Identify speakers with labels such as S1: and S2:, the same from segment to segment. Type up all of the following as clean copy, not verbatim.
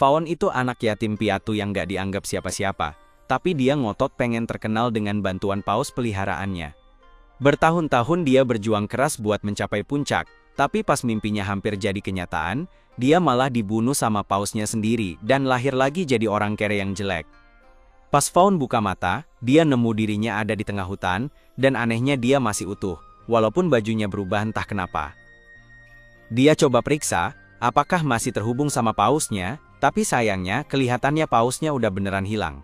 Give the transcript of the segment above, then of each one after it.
S1: Fawn itu anak yatim piatu yang gak dianggap siapa-siapa, tapi dia ngotot pengen terkenal dengan bantuan paus peliharaannya. Bertahun-tahun dia berjuang keras buat mencapai puncak, tapi pas mimpinya hampir jadi kenyataan, dia malah dibunuh sama pausnya sendiri dan lahir lagi jadi orang kere yang jelek. Pas Fawn buka mata, dia nemu dirinya ada di tengah hutan, dan anehnya dia masih utuh, walaupun bajunya berubah entah kenapa. Dia coba periksa, apakah masih terhubung sama pausnya, tapi sayangnya kelihatannya pausnya udah beneran hilang.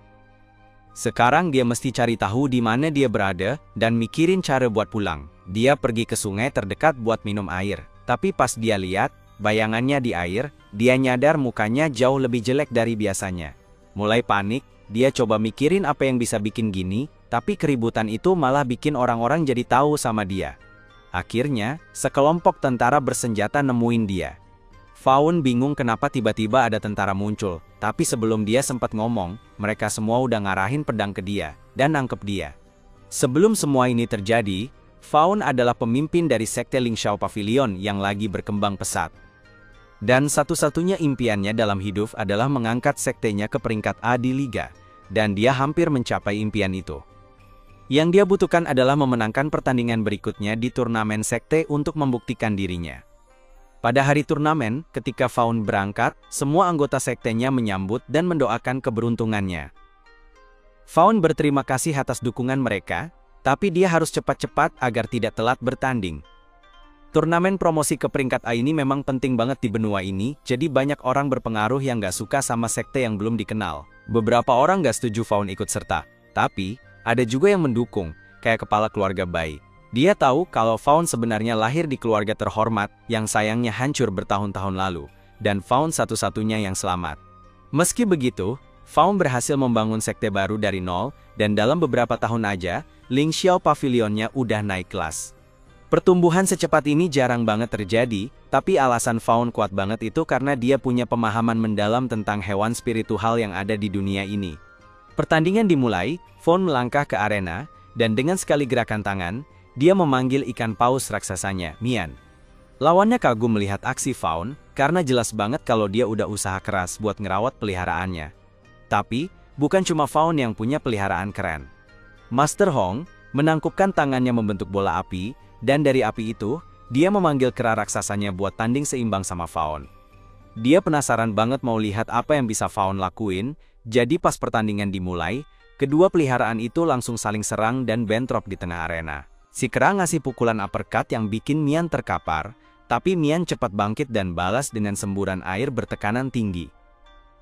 S1: Sekarang dia mesti cari tahu di mana dia berada dan mikirin cara buat pulang. Dia pergi ke sungai terdekat buat minum air, tapi pas dia lihat bayangannya di air, dia nyadar mukanya jauh lebih jelek dari biasanya. Mulai panik, dia coba mikirin apa yang bisa bikin gini, tapi keributan itu malah bikin orang-orang jadi tahu sama dia. Akhirnya, sekelompok tentara bersenjata nemuin dia. Fawn bingung kenapa tiba-tiba ada tentara muncul, tapi sebelum dia sempat ngomong, mereka semua udah ngarahin pedang ke dia, dan nangkep dia. Sebelum semua ini terjadi, Fawn adalah pemimpin dari sekte Lingxiao Pavilion yang lagi berkembang pesat. Dan satu-satunya impiannya dalam hidup adalah mengangkat sektenya ke peringkat A di Liga, dan dia hampir mencapai impian itu. Yang dia butuhkan adalah memenangkan pertandingan berikutnya di turnamen sekte untuk membuktikan dirinya. Pada hari turnamen, ketika Fawn berangkat, semua anggota sektenya menyambut dan mendoakan keberuntungannya. Fawn berterima kasih atas dukungan mereka, tapi dia harus cepat-cepat agar tidak telat bertanding. Turnamen promosi ke peringkat A ini memang penting banget di benua ini, jadi banyak orang berpengaruh yang gak suka sama sekte yang belum dikenal. Beberapa orang gak setuju Fawn ikut serta, tapi ada juga yang mendukung, kayak kepala keluarga Bai. Dia tahu kalau Fawn sebenarnya lahir di keluarga terhormat yang sayangnya hancur bertahun-tahun lalu, dan Fawn satu-satunya yang selamat. Meski begitu, Fawn berhasil membangun sekte baru dari nol, dan dalam beberapa tahun aja, Lingxiao Pavilionnya udah naik kelas. Pertumbuhan secepat ini jarang banget terjadi, tapi alasan Fawn kuat banget itu karena dia punya pemahaman mendalam tentang hewan spiritual yang ada di dunia ini. Pertandingan dimulai, Fawn melangkah ke arena, dan dengan sekali gerakan tangan, dia memanggil ikan paus raksasanya, Mian. Lawannya kagum melihat aksi Fawn, karena jelas banget kalau dia udah usaha keras buat ngerawat peliharaannya. Tapi, bukan cuma Fawn yang punya peliharaan keren. Master Hong menangkupkan tangannya membentuk bola api, dan dari api itu, dia memanggil kera raksasanya buat tanding seimbang sama Fawn. Dia penasaran banget mau lihat apa yang bisa Fawn lakuin, jadi pas pertandingan dimulai, kedua peliharaan itu langsung saling serang dan bentrok di tengah arena. Si kera ngasih pukulan uppercut yang bikin Mian terkapar, tapi Mian cepat bangkit dan balas dengan semburan air bertekanan tinggi.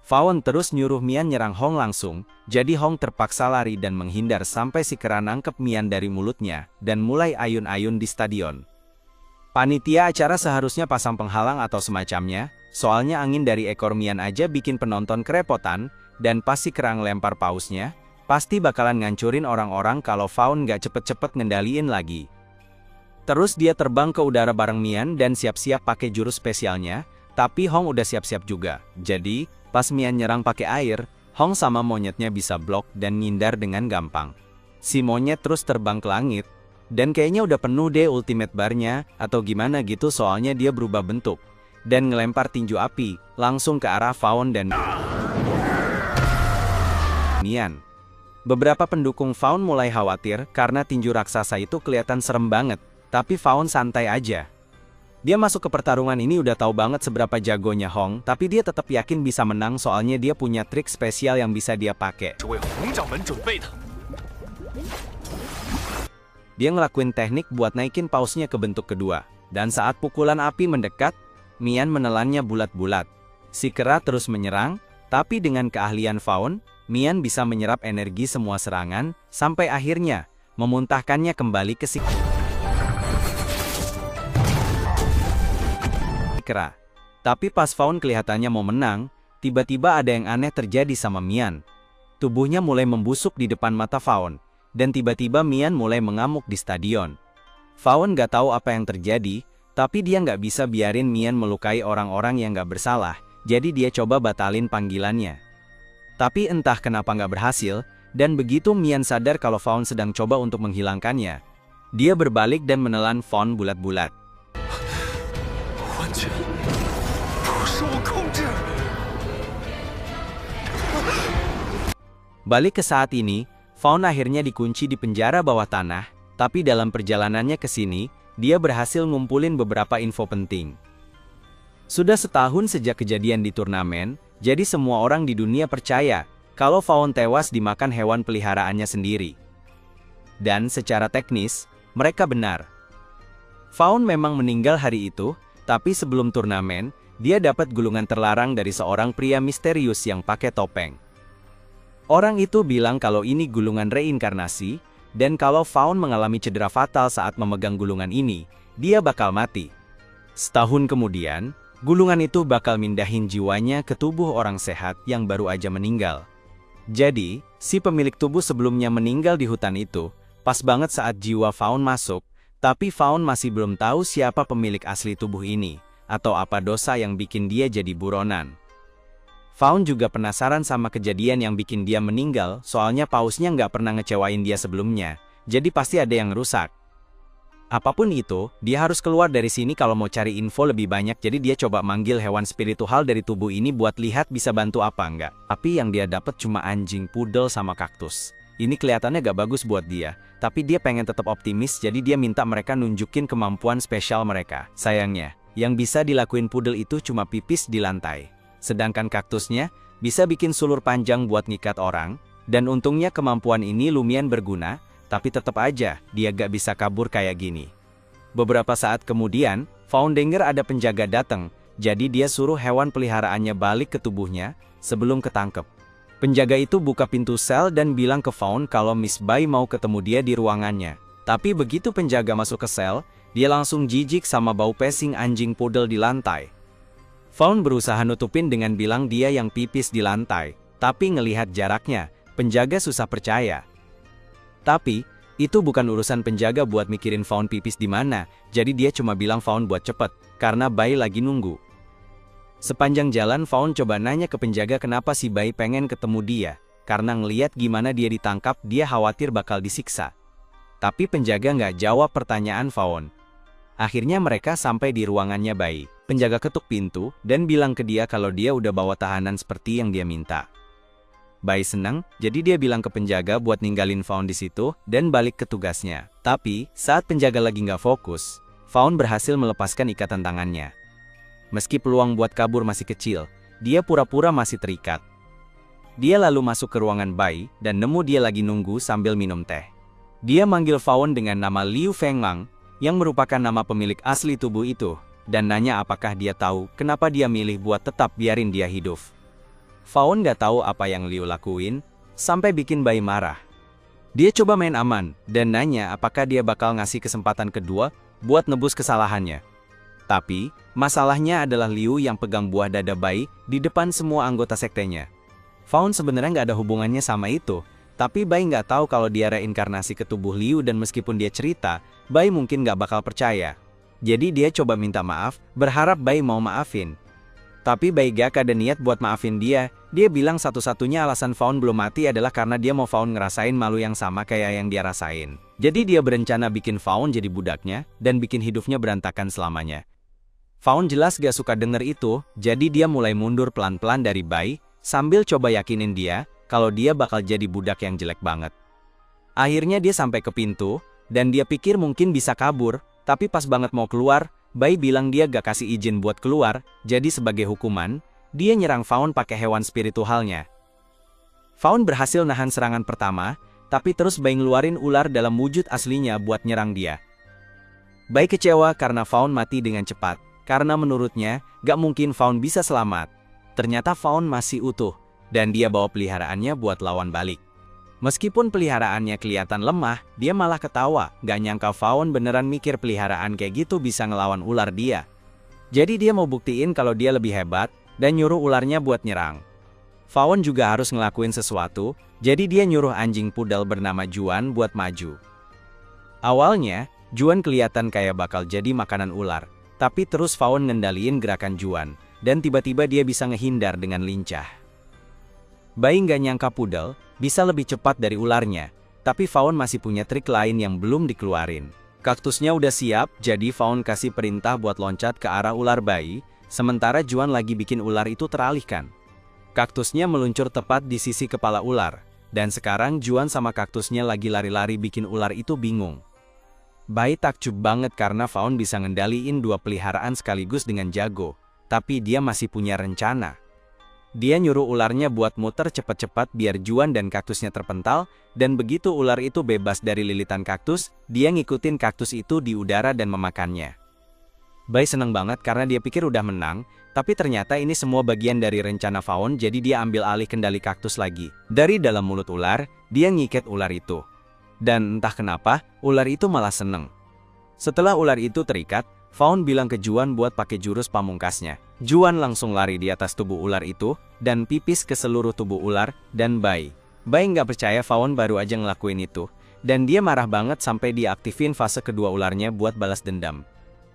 S1: Fawn terus nyuruh Mian nyerang Hong langsung, jadi Hong terpaksa lari dan menghindar sampai si kera nangkep Mian dari mulutnya, dan mulai ayun-ayun di stadion. Panitia acara seharusnya pasang penghalang atau semacamnya, soalnya angin dari ekor Mian aja bikin penonton kerepotan, dan pas si kera ngelempar pausnya, pasti bakalan ngancurin orang-orang kalau Fawn gak cepet-cepet ngendaliin lagi. Terus dia terbang ke udara bareng Mian dan siap-siap pakai jurus spesialnya, tapi Hong udah siap-siap juga. Jadi, pas Mian nyerang pakai air, Hong sama monyetnya bisa blok dan ngindar dengan gampang. Si monyet terus terbang ke langit, dan kayaknya udah penuh deh ultimate bar-nya, atau gimana gitu soalnya dia berubah bentuk, dan ngelempar tinju api, langsung ke arah Fawn dan Mian. Beberapa pendukung Fawn mulai khawatir karena tinju raksasa itu kelihatan serem banget, tapi Fawn santai aja. Dia masuk ke pertarungan ini udah tahu banget seberapa jagonya Hong, tapi dia tetap yakin bisa menang soalnya dia punya trik spesial yang bisa dia pakai. Dia ngelakuin teknik buat naikin pausnya ke bentuk kedua, dan saat pukulan api mendekat, Mian menelannya bulat-bulat. Si kera terus menyerang, tapi dengan keahlian Fawn, Mian bisa menyerap energi semua serangan, sampai akhirnya memuntahkannya kembali ke si kera. Tapi pas Fawn kelihatannya mau menang, tiba-tiba ada yang aneh terjadi sama Mian. Tubuhnya mulai membusuk di depan mata Fawn, dan tiba-tiba Mian mulai mengamuk di stadion. Fawn gak tahu apa yang terjadi, tapi dia gak bisa biarin Mian melukai orang-orang yang gak bersalah, jadi dia coba batalin panggilannya. Tapi entah kenapa nggak berhasil, dan begitu Mian sadar kalau Fawn sedang coba untuk menghilangkannya, dia berbalik dan menelan Fawn bulat-bulat. Balik ke saat ini, Fawn akhirnya dikunci di penjara bawah tanah, tapi dalam perjalanannya ke sini, dia berhasil ngumpulin beberapa info penting. Sudah setahun sejak kejadian di turnamen, jadi semua orang di dunia percaya kalau Fawn tewas dimakan hewan peliharaannya sendiri. Dan secara teknis, mereka benar. Fawn memang meninggal hari itu, tapi sebelum turnamen, dia dapat gulungan terlarang dari seorang pria misterius yang pakai topeng. Orang itu bilang kalau ini gulungan reinkarnasi, dan kalau Fawn mengalami cedera fatal saat memegang gulungan ini, dia bakal mati. Setahun kemudian, gulungan itu bakal mindahin jiwanya ke tubuh orang sehat yang baru aja meninggal. Jadi, si pemilik tubuh sebelumnya meninggal di hutan itu, pas banget saat jiwa Fawn masuk, tapi Fawn masih belum tahu siapa pemilik asli tubuh ini, atau apa dosa yang bikin dia jadi buronan. Fawn juga penasaran sama kejadian yang bikin dia meninggal, soalnya pausnya nggak pernah ngecewain dia sebelumnya, jadi pasti ada yang rusak. Apapun itu, dia harus keluar dari sini kalau mau cari info lebih banyak, jadi dia coba manggil hewan spiritual dari tubuh ini buat lihat bisa bantu apa enggak. Tapi yang dia dapat cuma anjing, pudel, sama kaktus. Ini kelihatannya gak bagus buat dia, tapi dia pengen tetap optimis, jadi dia minta mereka nunjukin kemampuan spesial mereka. Sayangnya, yang bisa dilakuin pudel itu cuma pipis di lantai. Sedangkan kaktusnya bisa bikin sulur panjang buat ngikat orang, dan untungnya kemampuan ini lumayan berguna, tapi tetap aja dia gak bisa kabur kayak gini. Beberapa saat kemudian, Fawn denger ada penjaga datang, jadi dia suruh hewan peliharaannya balik ke tubuhnya sebelum ketangkep. Penjaga itu buka pintu sel dan bilang ke Fawn kalau Miss Bai mau ketemu dia di ruangannya. Tapi begitu penjaga masuk ke sel, dia langsung jijik sama bau pesing anjing pudel di lantai. Fawn berusaha nutupin dengan bilang dia yang pipis di lantai, tapi ngelihat jaraknya, penjaga susah percaya. Tapi, itu bukan urusan penjaga buat mikirin Fawn pipis di mana, jadi dia cuma bilang Fawn buat cepet, karena Bai lagi nunggu. Sepanjang jalan Fawn coba nanya ke penjaga kenapa si Bai pengen ketemu dia, karena ngeliat gimana dia ditangkap dia khawatir bakal disiksa. Tapi penjaga nggak jawab pertanyaan Fawn. Akhirnya mereka sampai di ruangannya Bai. Penjaga ketuk pintu dan bilang ke dia kalau dia udah bawa tahanan seperti yang dia minta. Bai senang, jadi dia bilang ke penjaga buat ninggalin Fawn di situ dan balik ke tugasnya. Tapi, saat penjaga lagi nggak fokus, Fawn berhasil melepaskan ikatan tangannya. Meski peluang buat kabur masih kecil, dia pura-pura masih terikat. Dia lalu masuk ke ruangan Bai dan nemu dia lagi nunggu sambil minum teh. Dia manggil Fawn dengan nama Liu Fenglang, yang merupakan nama pemilik asli tubuh itu, dan nanya apakah dia tahu kenapa dia milih buat tetap biarin dia hidup. Fawn nggak tahu apa yang Liu lakuin, sampai bikin Bai marah. Dia coba main aman, dan nanya apakah dia bakal ngasih kesempatan kedua buat nebus kesalahannya. Tapi, masalahnya adalah Liu yang pegang buah dada Bai di depan semua anggota sektenya. Fawn sebenarnya nggak ada hubungannya sama itu, tapi Bai nggak tahu kalau dia reinkarnasi ke tubuh Liu dan meskipun dia cerita, Bai mungkin nggak bakal percaya. Jadi dia coba minta maaf, berharap Bai mau maafin. Tapi Bai gak ada niat buat maafin dia. Dia bilang satu-satunya alasan Fawn belum mati adalah karena dia mau Fawn ngerasain malu yang sama kayak yang dia rasain. Jadi dia berencana bikin Fawn jadi budaknya, dan bikin hidupnya berantakan selamanya. Fawn jelas gak suka denger itu, jadi dia mulai mundur pelan-pelan dari Bai, sambil coba yakinin dia, kalau dia bakal jadi budak yang jelek banget. Akhirnya dia sampai ke pintu, dan dia pikir mungkin bisa kabur, tapi pas banget mau keluar, Bai bilang dia gak kasih izin buat keluar, jadi sebagai hukuman, dia nyerang Fawn pakai hewan spiritualnya. Fawn berhasil nahan serangan pertama, tapi terus Bai ngeluarin ular dalam wujud aslinya buat nyerang dia. Bai kecewa karena Fawn mati dengan cepat, karena menurutnya, gak mungkin Fawn bisa selamat. Ternyata Fawn masih utuh, dan dia bawa peliharaannya buat lawan balik. Meskipun peliharaannya kelihatan lemah, dia malah ketawa, gak nyangka Fawn beneran mikir peliharaan kayak gitu bisa ngelawan ular dia. Jadi dia mau buktiin kalau dia lebih hebat, dan nyuruh ularnya buat nyerang. Fawn juga harus ngelakuin sesuatu, jadi dia nyuruh anjing pudel bernama Juan buat maju. Awalnya, Juan kelihatan kayak bakal jadi makanan ular, tapi terus Fawn ngendaliin gerakan Juan, dan tiba-tiba dia bisa ngehindar dengan lincah. Bai nggak nyangka pudel bisa lebih cepat dari ularnya, tapi Fawn masih punya trik lain yang belum dikeluarin. Kaktusnya udah siap, jadi Fawn kasih perintah buat loncat ke arah ular Bai, sementara Juan lagi bikin ular itu teralihkan. Kaktusnya meluncur tepat di sisi kepala ular, Dan sekarang Juan sama kaktusnya lagi lari-lari bikin ular itu bingung. Bai takjub banget karena Fawn bisa ngendaliin dua peliharaan sekaligus dengan jago. Tapi dia masih punya rencana. Dia nyuruh ularnya buat muter cepat-cepat biar Juan dan kaktusnya terpental, dan begitu ular itu bebas dari lilitan kaktus, dia ngikutin kaktus itu di udara dan memakannya. Bai seneng banget karena dia pikir udah menang, tapi ternyata ini semua bagian dari rencana Fawn, jadi dia ambil alih kendali kaktus lagi. Dari dalam mulut ular, dia ngiket ular itu. Dan entah kenapa, ular itu malah seneng. Setelah ular itu terikat, Fawn bilang ke Juan buat pakai jurus pamungkasnya. Juan langsung lari di atas tubuh ular itu, dan pipis ke seluruh tubuh ular, dan Bai nggak percaya Fawn baru aja ngelakuin itu, dan dia marah banget sampai dia aktifin fase kedua ularnya buat balas dendam.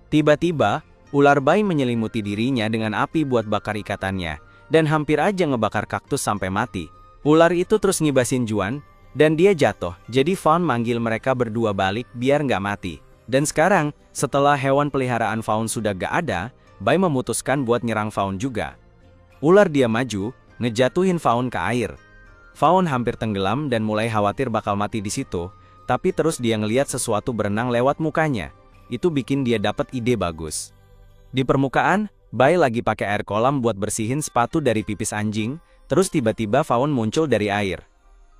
S1: Tiba-tiba, ular Bai menyelimuti dirinya dengan api buat bakar ikatannya, dan hampir aja ngebakar kaktus sampai mati. Ular itu terus ngibasin Juan, dan dia jatuh, jadi Fawn manggil mereka berdua balik biar nggak mati. Dan sekarang, setelah hewan peliharaan Fawn sudah gak ada, Bai memutuskan buat nyerang Fawn juga. Ular dia maju, ngejatuhin Fawn ke air. Fawn hampir tenggelam dan mulai khawatir bakal mati di situ, tapi terus dia ngeliat sesuatu berenang lewat mukanya. Itu bikin dia dapat ide bagus. Di permukaan, Bai lagi pakai air kolam buat bersihin sepatu dari pipis anjing, terus tiba-tiba Fawn muncul dari air.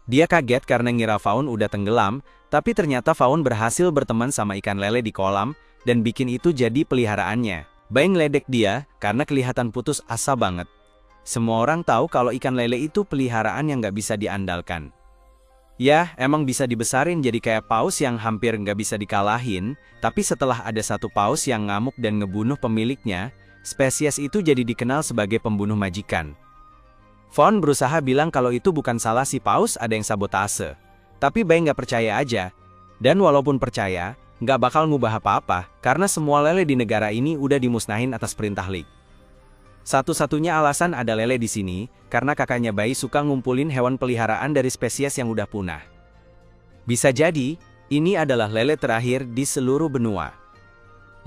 S1: Dia kaget karena ngira Fawn udah tenggelam, tapi ternyata Fawn berhasil berteman sama ikan lele di kolam, dan bikin itu jadi peliharaannya. Bai ngeledek dia, karena kelihatan putus asa banget. Semua orang tahu kalau ikan lele itu peliharaan yang nggak bisa diandalkan. Ya, emang bisa dibesarin jadi kayak paus yang hampir nggak bisa dikalahin, tapi setelah ada satu paus yang ngamuk dan ngebunuh pemiliknya, spesies itu jadi dikenal sebagai pembunuh majikan. Fawn berusaha bilang kalau itu bukan salah si paus, ada yang sabotase. Tapi Bai nggak percaya aja. Dan walaupun percaya, nggak bakal ngubah apa-apa, karena semua lele di negara ini udah dimusnahin atas perintah League. Satu-satunya alasan ada lele di sini, karena kakaknya Bai suka ngumpulin hewan peliharaan dari spesies yang udah punah. Bisa jadi, ini adalah lele terakhir di seluruh benua.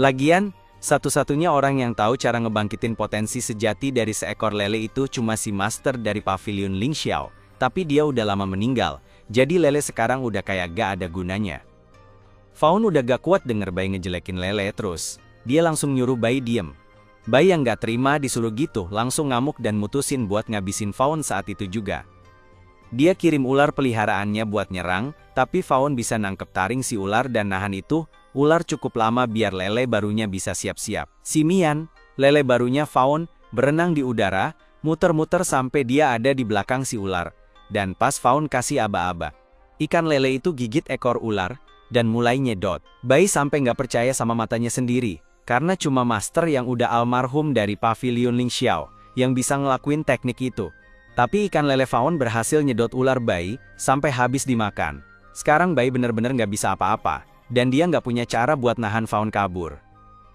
S1: Lagian, satu-satunya orang yang tahu cara ngebangkitin potensi sejati dari seekor lele itu cuma si master dari pavilion Ling Xiao, tapi dia udah lama meninggal, jadi lele sekarang udah kayak gak ada gunanya. Fawn udah gak kuat denger Bai ngejelekin lele terus, dia langsung nyuruh Bai diem. Bai yang gak terima disuruh gitu langsung ngamuk dan mutusin buat ngabisin Fawn saat itu juga. Dia kirim ular peliharaannya buat nyerang, tapi Fawn bisa nangkep taring si ular dan nahan itu. Ular cukup lama biar lele barunya bisa siap-siap. Si Mian, lele barunya Fawn, berenang di udara, muter-muter sampai dia ada di belakang si ular. Dan pas Fawn kasih aba-aba, ikan lele itu gigit ekor ular, dan mulai nyedot. Bai sampai nggak percaya sama matanya sendiri, karena cuma master yang udah almarhum dari pavilion Ling Xiao, yang bisa ngelakuin teknik itu. Tapi ikan lele Fawn berhasil nyedot ular Bai, sampai habis dimakan. Sekarang Bai bener-bener nggak bisa apa-apa. Dan dia nggak punya cara buat nahan Fawn kabur.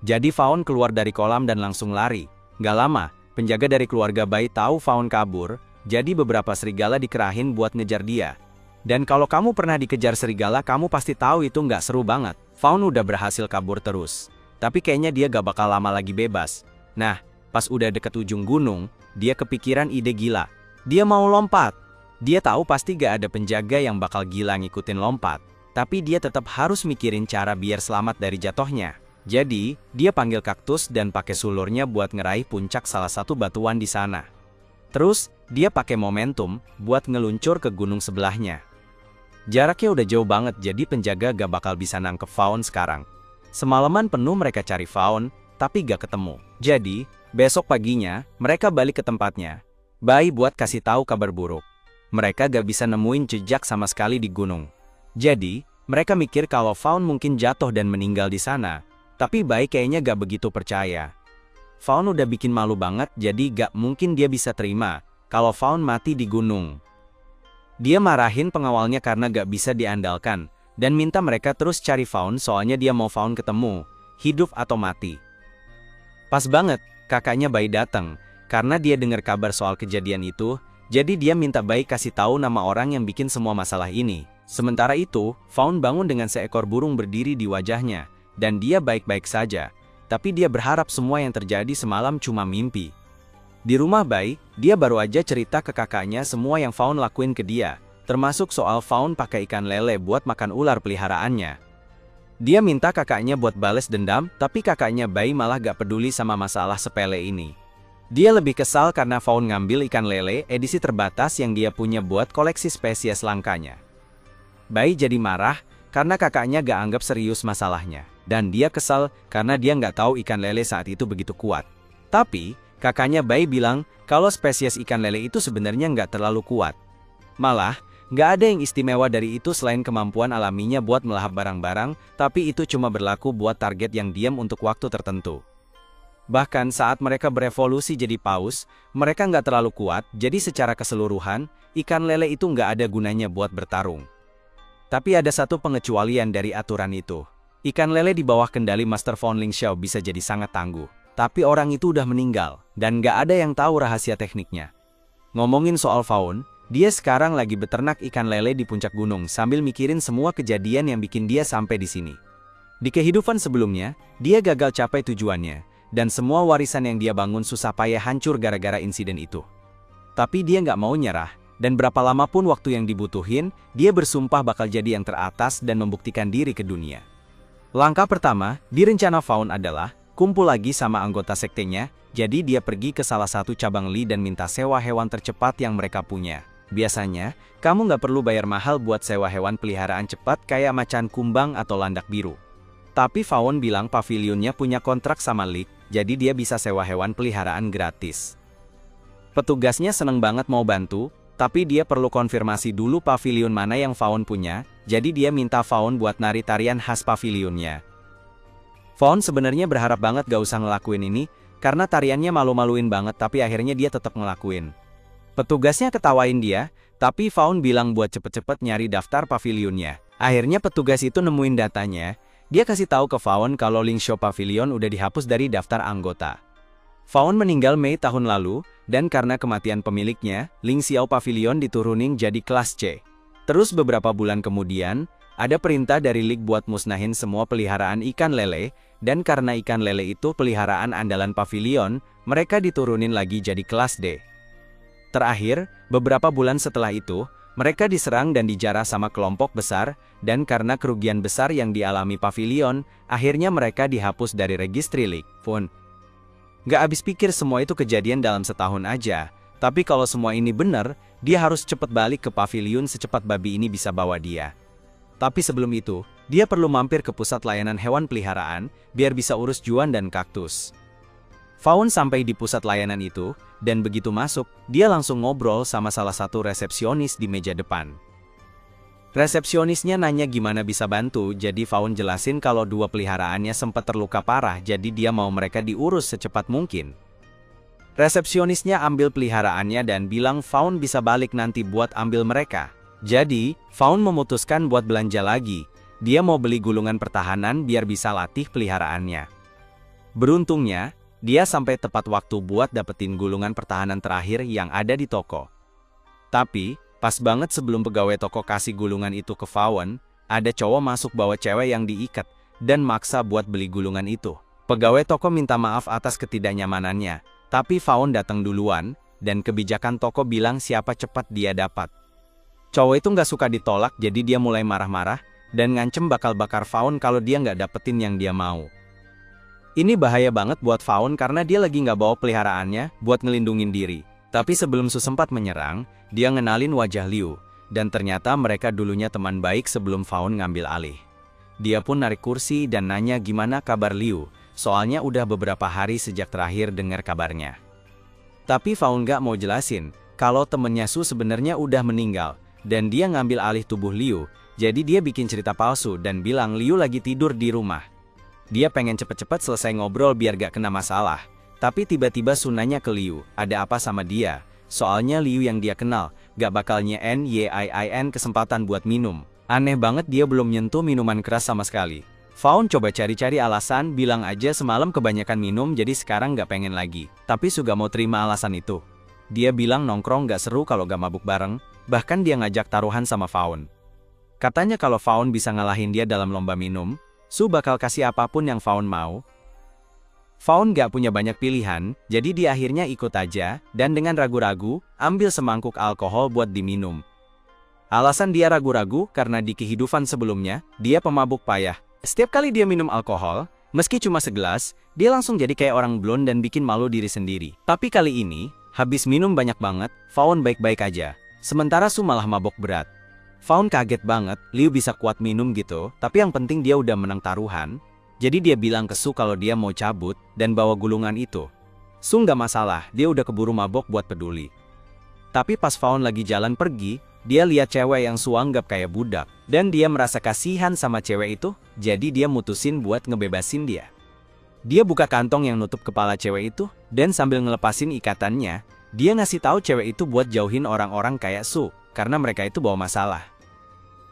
S1: Jadi Fawn keluar dari kolam dan langsung lari. Nggak lama, penjaga dari keluarga Bai tahu Fawn kabur, jadi beberapa serigala dikerahin buat ngejar dia. Dan kalau kamu pernah dikejar serigala, kamu pasti tahu itu nggak seru banget. Fawn udah berhasil kabur terus. Tapi kayaknya dia gak bakal lama lagi bebas. Nah, pas udah deket ujung gunung, dia kepikiran ide gila. Dia mau lompat. Dia tahu pasti gak ada penjaga yang bakal gila ngikutin lompat. Tapi dia tetap harus mikirin cara biar selamat dari jatuhnya. Jadi, dia panggil kaktus dan pakai sulurnya buat ngeraih puncak salah satu batuan di sana. Terus, dia pakai momentum buat ngeluncur ke gunung sebelahnya. Jaraknya udah jauh banget jadi penjaga gak bakal bisa nangkep Fawn sekarang. Semalaman penuh mereka cari Fawn, tapi gak ketemu. Jadi, besok paginya, mereka balik ke tempatnya. Bai buat kasih tahu kabar buruk. Mereka gak bisa nemuin jejak sama sekali di gunung. Jadi, mereka mikir kalau Fawn mungkin jatuh dan meninggal di sana. Tapi Bai kayaknya gak begitu percaya. Fawn udah bikin malu banget, jadi gak mungkin dia bisa terima kalau Fawn mati di gunung. Dia marahin pengawalnya karena gak bisa diandalkan, dan minta mereka terus cari Fawn soalnya dia mau Fawn ketemu, hidup atau mati. Pas banget, kakaknya Bai datang, karena dia dengar kabar soal kejadian itu, jadi dia minta Bai kasih tahu nama orang yang bikin semua masalah ini. Sementara itu, Fawn bangun dengan seekor burung berdiri di wajahnya, dan dia baik-baik saja. Tapi dia berharap semua yang terjadi semalam cuma mimpi. Di rumah Bai, dia baru aja cerita ke kakaknya semua yang Fawn lakuin ke dia. termasuk soal Fawn pakai ikan lele buat makan ular peliharaannya. Dia minta kakaknya buat bales dendam, tapi kakaknya Bai malah gak peduli sama masalah sepele ini. Dia lebih kesal karena Fawn ngambil ikan lele edisi terbatas yang dia punya buat koleksi spesies langkanya. Bai jadi marah karena kakaknya gak anggap serius masalahnya. Dan dia kesal karena dia nggak tahu ikan lele saat itu begitu kuat. Tapi, kakaknya Bai bilang kalau spesies ikan lele itu sebenarnya nggak terlalu kuat. Malah, nggak ada yang istimewa dari itu selain kemampuan alaminya buat melahap barang-barang, tapi itu cuma berlaku buat target yang diam untuk waktu tertentu. Bahkan saat mereka berevolusi jadi paus, mereka nggak terlalu kuat, jadi secara keseluruhan, ikan lele itu nggak ada gunanya buat bertarung. Tapi ada satu pengecualian dari aturan itu. Ikan lele di bawah kendali Master Fawn Ling Xiao bisa jadi sangat tangguh. Tapi orang itu udah meninggal, dan nggak ada yang tahu rahasia tekniknya. Ngomongin soal Fawn, dia sekarang lagi beternak ikan lele di puncak gunung sambil mikirin semua kejadian yang bikin dia sampai di sini. Di kehidupan sebelumnya, dia gagal capai tujuannya, dan semua warisan yang dia bangun susah payah hancur gara-gara insiden itu. Tapi dia nggak mau nyerah, dan berapa lama pun waktu yang dibutuhin, dia bersumpah bakal jadi yang teratas dan membuktikan diri ke dunia. Langkah pertama, di rencana Fawn adalah, kumpul lagi sama anggota sektenya, jadi dia pergi ke salah satu cabang Li dan minta sewa hewan tercepat yang mereka punya. Biasanya, kamu nggak perlu bayar mahal buat sewa hewan peliharaan cepat kayak macan kumbang atau landak biru. Tapi Fawn bilang pavilionnya punya kontrak sama Li, jadi dia bisa sewa hewan peliharaan gratis. Petugasnya seneng banget mau bantu, tapi dia perlu konfirmasi dulu pavilion mana yang Fawn punya, jadi dia minta Fawn buat nari tarian khas pavilionnya. Fawn sebenarnya berharap banget gak usah ngelakuin ini, karena tariannya malu-maluin banget tapi akhirnya dia tetap ngelakuin. Petugasnya ketawain dia, tapi Fawn bilang buat cepet-cepet nyari daftar pavilionnya. Akhirnya petugas itu nemuin datanya. Dia kasih tahu ke Fawn kalau Ling Xiao Pavilion udah dihapus dari daftar anggota. Fawn meninggal Mei tahun lalu, dan karena kematian pemiliknya, Ling Xiao Pavilion diturunin jadi kelas C. Terus beberapa bulan kemudian, ada perintah dari Lik buat musnahin semua peliharaan ikan lele, dan karena ikan lele itu peliharaan andalan pavilion, mereka diturunin lagi jadi kelas D. Terakhir, beberapa bulan setelah itu, mereka diserang dan dijarah sama kelompok besar, dan karena kerugian besar yang dialami pavilion, akhirnya mereka dihapus dari registri Lik. Fawn gak habis pikir semua itu kejadian dalam setahun aja, tapi kalau semua ini benar, dia harus cepat balik ke pavilion secepat babi ini bisa bawa dia. Tapi sebelum itu, dia perlu mampir ke pusat layanan hewan peliharaan, biar bisa urus Juan dan kaktus. Fawn sampai di pusat layanan itu, dan begitu masuk, dia langsung ngobrol sama salah satu resepsionis di meja depan. Resepsionisnya nanya gimana bisa bantu, jadi Fawn jelasin kalau dua peliharaannya sempat terluka parah, jadi dia mau mereka diurus secepat mungkin. Resepsionisnya ambil peliharaannya dan bilang Fawn bisa balik nanti buat ambil mereka. Jadi, Fawn memutuskan buat belanja lagi. Dia mau beli gulungan pertahanan biar bisa latih peliharaannya. Beruntungnya, dia sampai tepat waktu buat dapetin gulungan pertahanan terakhir yang ada di toko. Tapi, pas banget sebelum pegawai toko kasih gulungan itu ke Fawn, ada cowok masuk bawa cewek yang diikat, dan maksa buat beli gulungan itu. Pegawai toko minta maaf atas ketidaknyamanannya, tapi Fawn datang duluan, dan kebijakan toko bilang siapa cepat dia dapat. Cowok itu nggak suka ditolak, jadi dia mulai marah-marah, dan ngancem bakal bakar Fawn kalau dia nggak dapetin yang dia mau. Ini bahaya banget buat Fawn karena dia lagi nggak bawa peliharaannya buat ngelindungin diri. Tapi sebelum Su sempat menyerang, dia ngenalin wajah Liu, dan ternyata mereka dulunya teman baik sebelum Fawn ngambil alih. Dia pun narik kursi dan nanya gimana kabar Liu, soalnya udah beberapa hari sejak terakhir dengar kabarnya. Tapi Fawn nggak mau jelasin kalau temennya Su sebenarnya udah meninggal, dan dia ngambil alih tubuh Liu, jadi dia bikin cerita palsu dan bilang Liu lagi tidur di rumah. Dia pengen cepet-cepet selesai ngobrol biar gak kena masalah. Tapi tiba-tiba Su nanya ke Liu, ada apa sama dia? Soalnya Liu yang dia kenal, gak bakal nyin kesempatan buat minum. Aneh banget dia belum nyentuh minuman keras sama sekali. Fawn coba cari-cari alasan, bilang aja semalam kebanyakan minum jadi sekarang gak pengen lagi. Tapi Su gak mau terima alasan itu. Dia bilang nongkrong gak seru kalau gak mabuk bareng, bahkan dia ngajak taruhan sama Fawn. Katanya kalau Fawn bisa ngalahin dia dalam lomba minum, Su bakal kasih apapun yang Fawn mau. Fawn gak punya banyak pilihan, jadi dia akhirnya ikut aja, dan dengan ragu-ragu, ambil semangkuk alkohol buat diminum. Alasan dia ragu-ragu karena di kehidupan sebelumnya, dia pemabuk payah. Setiap kali dia minum alkohol, meski cuma segelas, dia langsung jadi kayak orang blond dan bikin malu diri sendiri. Tapi kali ini, habis minum banyak banget, Fawn baik-baik aja. Sementara Su malah mabok berat. Fawn kaget banget, Liu bisa kuat minum gitu, tapi yang penting dia udah menang taruhan. Jadi dia bilang ke Su kalau dia mau cabut dan bawa gulungan itu. Su nggak masalah, dia udah keburu mabok buat peduli. Tapi pas Fawn lagi jalan pergi, dia lihat cewek yang Su anggap kayak budak. Dan dia merasa kasihan sama cewek itu, jadi dia mutusin buat ngebebasin dia. Dia buka kantong yang nutup kepala cewek itu, dan sambil ngelepasin ikatannya, dia ngasih tahu cewek itu buat jauhin orang-orang kayak Su, karena mereka itu bawa masalah.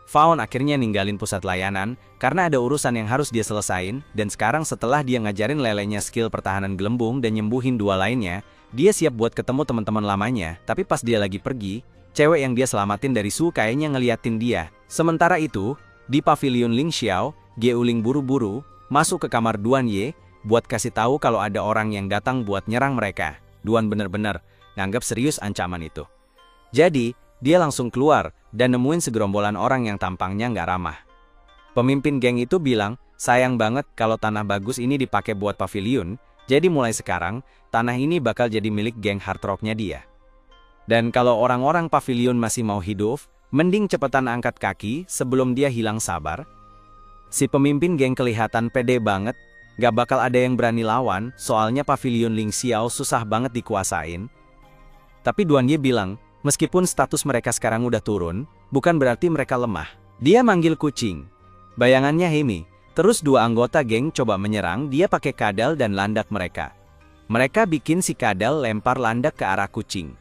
S1: Fawn akhirnya ninggalin pusat layanan, karena ada urusan yang harus dia selesain, dan sekarang setelah dia ngajarin lelenya skill pertahanan gelembung dan nyembuhin dua lainnya, dia siap buat ketemu teman-teman lamanya. Tapi pas dia lagi pergi, cewek yang dia selamatin dari Su kayaknya ngeliatin dia. Sementara itu, di pavilion Ling Xiao, Geuling buru-buru masuk ke kamar Duan Ye, buat kasih tahu kalau ada orang yang datang buat nyerang mereka. Duan bener-bener nganggap serius ancaman itu. Jadi, dia langsung keluar dan nemuin segerombolan orang yang tampangnya nggak ramah. Pemimpin geng itu bilang, sayang banget kalau tanah bagus ini dipakai buat pavilion, jadi mulai sekarang, tanah ini bakal jadi milik geng hard rocknya dia. Dan kalau orang-orang pavilion masih mau hidup, mending cepetan angkat kaki sebelum dia hilang sabar. Si pemimpin geng kelihatan pede banget, gak bakal ada yang berani lawan, soalnya pavilion Ling Xiao susah banget dikuasain. Tapi Duan Ye bilang, meskipun status mereka sekarang udah turun, bukan berarti mereka lemah. Dia manggil kucing. Bayangannya Hemi. Terus dua anggota geng coba menyerang dia pakai kadal dan landak mereka. Mereka bikin si kadal lempar landak ke arah kucing.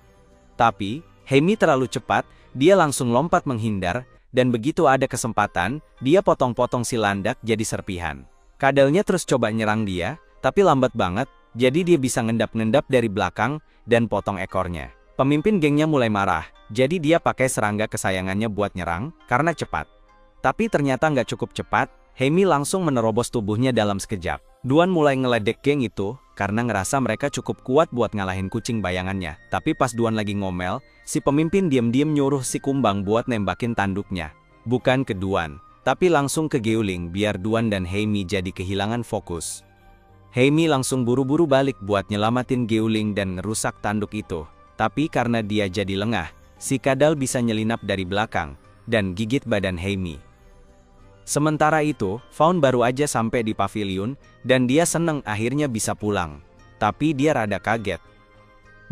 S1: Tapi, Hemi terlalu cepat, dia langsung lompat menghindar, dan begitu ada kesempatan, dia potong-potong si landak jadi serpihan. Kadalnya terus coba nyerang dia, tapi lambat banget, jadi dia bisa ngendap-ngendap dari belakang, dan potong ekornya. Pemimpin gengnya mulai marah, jadi dia pakai serangga kesayangannya buat nyerang, karena cepat. Tapi ternyata nggak cukup cepat, Hemi langsung menerobos tubuhnya dalam sekejap. Duan mulai ngeledek geng itu, karena ngerasa mereka cukup kuat buat ngalahin kucing bayangannya. Tapi pas Duan lagi ngomel, si pemimpin diam-diam nyuruh si kumbang buat nembakin tanduknya. Bukan ke Duan, tapi langsung ke Geuling biar Duan dan Hemi jadi kehilangan fokus. Hemi langsung buru-buru balik buat nyelamatin Geuling dan ngerusak tanduk itu. Tapi karena dia jadi lengah, si kadal bisa nyelinap dari belakang dan gigit badan Hemi. Sementara itu, Fawn baru aja sampai di pavilion dan dia seneng akhirnya bisa pulang. Tapi dia rada kaget.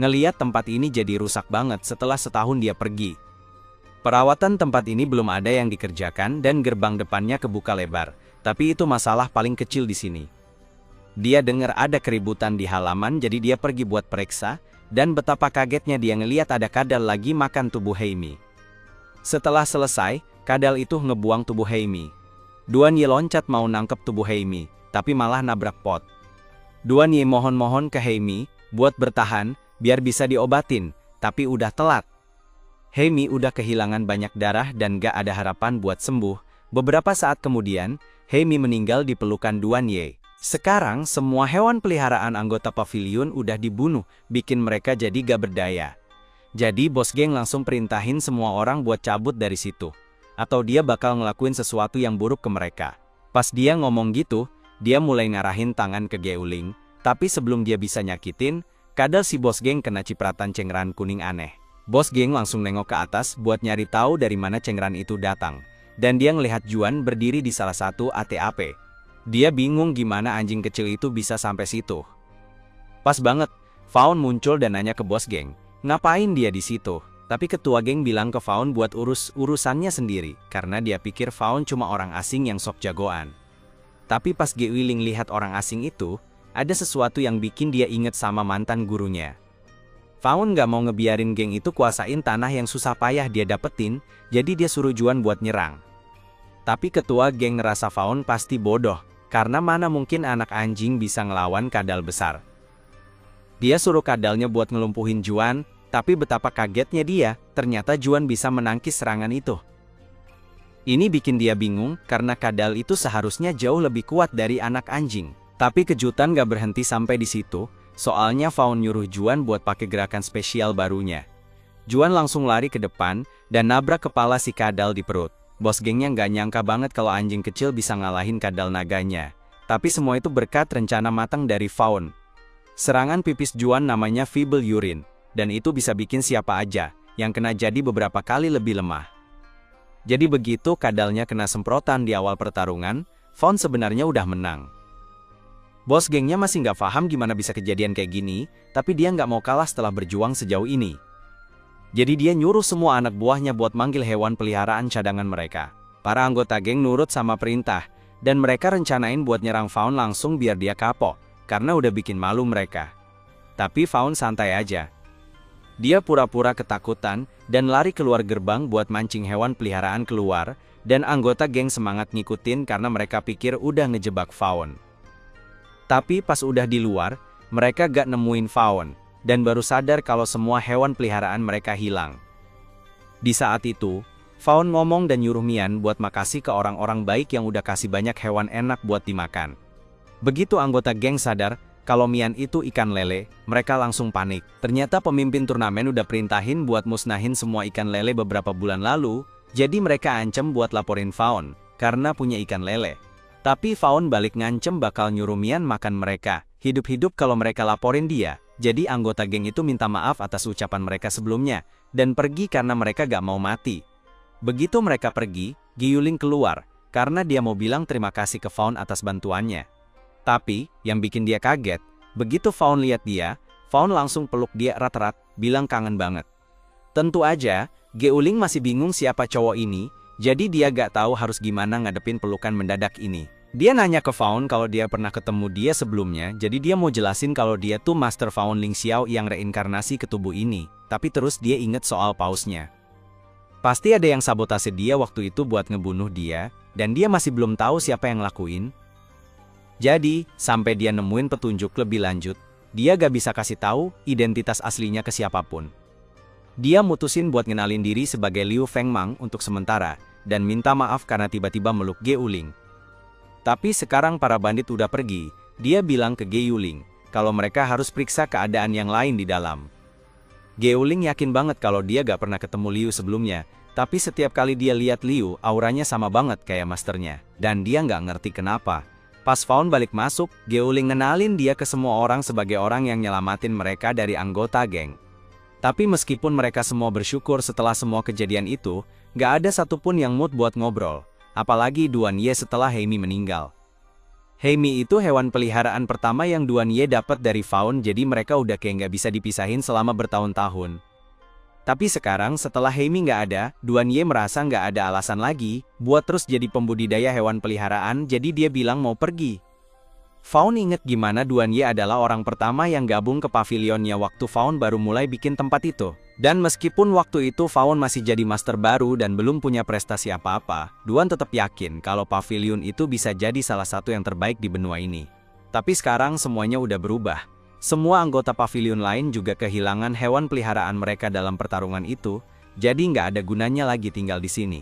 S1: Ngeliat tempat ini jadi rusak banget setelah setahun dia pergi. Perawatan tempat ini belum ada yang dikerjakan dan gerbang depannya kebuka lebar. Tapi itu masalah paling kecil di sini. Dia dengar ada keributan di halaman jadi dia pergi buat periksa. Dan betapa kagetnya dia ngeliat ada kadal lagi makan tubuh Hemi. Setelah selesai, kadal itu ngebuang tubuh Hemi. Duan Ye loncat mau nangkep tubuh Hemi, tapi malah nabrak pot. Duan Ye mohon-mohon ke Hemi, buat bertahan, biar bisa diobatin, tapi udah telat. Hemi udah kehilangan banyak darah dan gak ada harapan buat sembuh. Beberapa saat kemudian, Hemi meninggal di pelukan Duan Ye. Sekarang, semua hewan peliharaan anggota pavilion udah dibunuh, bikin mereka jadi gak berdaya. Jadi bos geng langsung perintahin semua orang buat cabut dari situ. Atau dia bakal ngelakuin sesuatu yang buruk ke mereka. Pas dia ngomong gitu, dia mulai ngarahin tangan ke Geuling. Tapi sebelum dia bisa nyakitin, kadal si bos geng kena cipratan cengran kuning aneh. Bos geng langsung nengok ke atas buat nyari tahu dari mana cengran itu datang. Dan dia ngelihat Juan berdiri di salah satu ATAP. Dia bingung gimana anjing kecil itu bisa sampai situ. Pas banget, Fawn muncul dan nanya ke bos geng, ngapain dia di situ? Tapi ketua geng bilang ke Fawn buat urusannya sendiri, karena dia pikir Fawn cuma orang asing yang sok jagoan. Tapi pas Geuling lihat orang asing itu, ada sesuatu yang bikin dia inget sama mantan gurunya. Fawn gak mau ngebiarin geng itu kuasain tanah yang susah payah dia dapetin, jadi dia suruh Juan buat nyerang. Tapi ketua geng ngerasa Fawn pasti bodoh, karena mana mungkin anak anjing bisa ngelawan kadal besar. Dia suruh kadalnya buat ngelumpuhin Juan, tapi betapa kagetnya dia, ternyata Juan bisa menangkis serangan itu. Ini bikin dia bingung, karena kadal itu seharusnya jauh lebih kuat dari anak anjing. Tapi kejutan gak berhenti sampai di situ, soalnya Fawn nyuruh Juan buat pakai gerakan spesial barunya. Juan langsung lari ke depan dan nabrak kepala si kadal di perut. Bos gengnya nggak nyangka banget kalau anjing kecil bisa ngalahin kadal naganya. Tapi semua itu berkat rencana matang dari Fawn. Serangan pipis Juan namanya feeble urine, dan itu bisa bikin siapa aja yang kena jadi beberapa kali lebih lemah. Jadi begitu kadalnya kena semprotan di awal pertarungan, Fawn sebenarnya udah menang. Bos gengnya masih nggak paham gimana bisa kejadian kayak gini, tapi dia nggak mau kalah setelah berjuang sejauh ini. Jadi dia nyuruh semua anak buahnya buat manggil hewan peliharaan cadangan mereka. Para anggota geng nurut sama perintah, dan mereka rencanain buat nyerang Fawn langsung biar dia kapok, karena udah bikin malu mereka. Tapi Fawn santai aja. Dia pura-pura ketakutan, dan lari keluar gerbang buat mancing hewan peliharaan keluar, dan anggota geng semangat ngikutin karena mereka pikir udah ngejebak Fawn. Tapi pas udah di luar, mereka gak nemuin Fawn, dan baru sadar kalau semua hewan peliharaan mereka hilang. Di saat itu, Fawn ngomong dan nyuruh Mian buat makasih ke orang-orang baik yang udah kasih banyak hewan enak buat dimakan. Begitu anggota geng sadar kalau Mian itu ikan lele, mereka langsung panik. Ternyata pemimpin turnamen udah perintahin buat musnahin semua ikan lele beberapa bulan lalu, jadi mereka ancam buat laporin Fawn, karena punya ikan lele. Tapi Fawn balik ngancem bakal nyuruh Mian makan mereka, hidup-hidup kalau mereka laporin dia. Jadi anggota geng itu minta maaf atas ucapan mereka sebelumnya, dan pergi karena mereka gak mau mati. Begitu mereka pergi, Gyuling keluar, karena dia mau bilang terima kasih ke Fawn atas bantuannya. Tapi, yang bikin dia kaget, begitu Fawn lihat dia, Fawn langsung peluk dia erat-erat, bilang kangen banget. Tentu aja, Gyuling masih bingung siapa cowok ini, jadi dia gak tahu harus gimana ngadepin pelukan mendadak ini. Dia nanya ke Fawn kalau dia pernah ketemu dia sebelumnya, jadi dia mau jelasin kalau dia tuh Master Fawn Ling Xiao yang reinkarnasi ke tubuh ini, tapi terus dia inget soal pausnya. Pasti ada yang sabotase dia waktu itu buat ngebunuh dia, dan dia masih belum tahu siapa yang lakuin. Jadi, sampai dia nemuin petunjuk lebih lanjut, dia gak bisa kasih tahu identitas aslinya ke siapapun. Dia mutusin buat ngenalin diri sebagai Liu Fengmang untuk sementara, dan minta maaf karena tiba-tiba meluk Gyuling. Tapi sekarang para bandit udah pergi, dia bilang ke Gyuling kalau mereka harus periksa keadaan yang lain di dalam. Gyuling yakin banget kalau dia gak pernah ketemu Liu sebelumnya, tapi setiap kali dia lihat Liu, auranya sama banget kayak masternya, dan dia gak ngerti kenapa. Pas Fawn balik masuk, Gyuling ngenalin dia ke semua orang sebagai orang yang nyelamatin mereka dari anggota geng. Tapi meskipun mereka semua bersyukur setelah semua kejadian itu, gak ada satupun yang mood buat ngobrol. Apalagi Duan Ye setelah Heimi meninggal. Heimi itu hewan peliharaan pertama yang Duan Ye dapat dari Fawn, jadi mereka udah kayak nggak bisa dipisahin selama bertahun-tahun. Tapi sekarang setelah Heimi nggak ada, Duan Ye merasa nggak ada alasan lagi buat terus jadi pembudidaya hewan peliharaan, jadi dia bilang mau pergi. Fawn inget gimana Duan Ye adalah orang pertama yang gabung ke pavilionnya waktu Fawn baru mulai bikin tempat itu. Dan meskipun waktu itu Fawn masih jadi master baru dan belum punya prestasi apa-apa, Duan tetap yakin kalau pavilion itu bisa jadi salah satu yang terbaik di benua ini. Tapi sekarang semuanya udah berubah. Semua anggota pavilion lain juga kehilangan hewan peliharaan mereka dalam pertarungan itu, jadi nggak ada gunanya lagi tinggal di sini.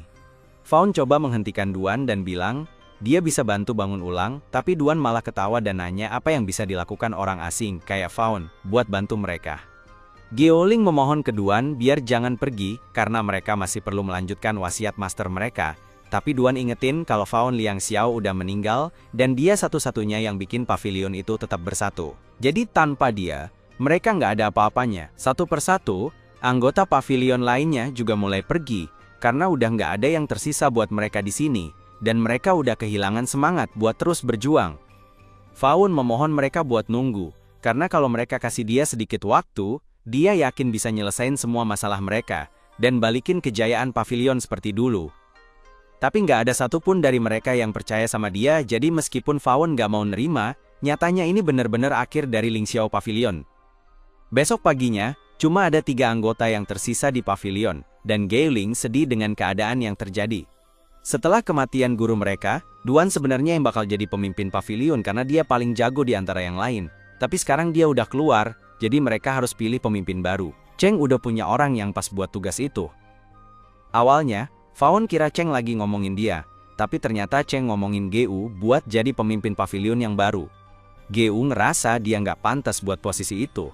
S1: Fawn coba menghentikan Duan dan bilang, dia bisa bantu bangun ulang, tapi Duan malah ketawa dan nanya apa yang bisa dilakukan orang asing, kayak Fawn, buat bantu mereka. Gyuling memohon ke Duan biar jangan pergi, karena mereka masih perlu melanjutkan wasiat master mereka. Tapi Duan ingetin kalau Fawn Liang Xiao udah meninggal, dan dia satu-satunya yang bikin pavilion itu tetap bersatu. Jadi tanpa dia, mereka nggak ada apa-apanya. Satu persatu, anggota pavilion lainnya juga mulai pergi, karena udah nggak ada yang tersisa buat mereka di sini, dan mereka udah kehilangan semangat buat terus berjuang. Fawn memohon mereka buat nunggu, karena kalau mereka kasih dia sedikit waktu, dia yakin bisa nyelesain semua masalah mereka, dan balikin kejayaan pavilion seperti dulu. Tapi nggak ada satupun dari mereka yang percaya sama dia, jadi meskipun Fawn nggak mau nerima, nyatanya ini benar-benar akhir dari Ling Xiao Pavilion. Besok paginya, cuma ada 3 anggota yang tersisa di pavilion, dan Gyuling sedih dengan keadaan yang terjadi. Setelah kematian guru mereka, Duan sebenarnya yang bakal jadi pemimpin pavilion karena dia paling jago di antara yang lain. Tapi sekarang dia udah keluar, jadi mereka harus pilih pemimpin baru. Cheng udah punya orang yang pas buat tugas itu. Awalnya, Fawn kira Cheng lagi ngomongin dia, tapi ternyata Cheng ngomongin Gu buat jadi pemimpin pavilion yang baru. Gu ngerasa dia nggak pantas buat posisi itu.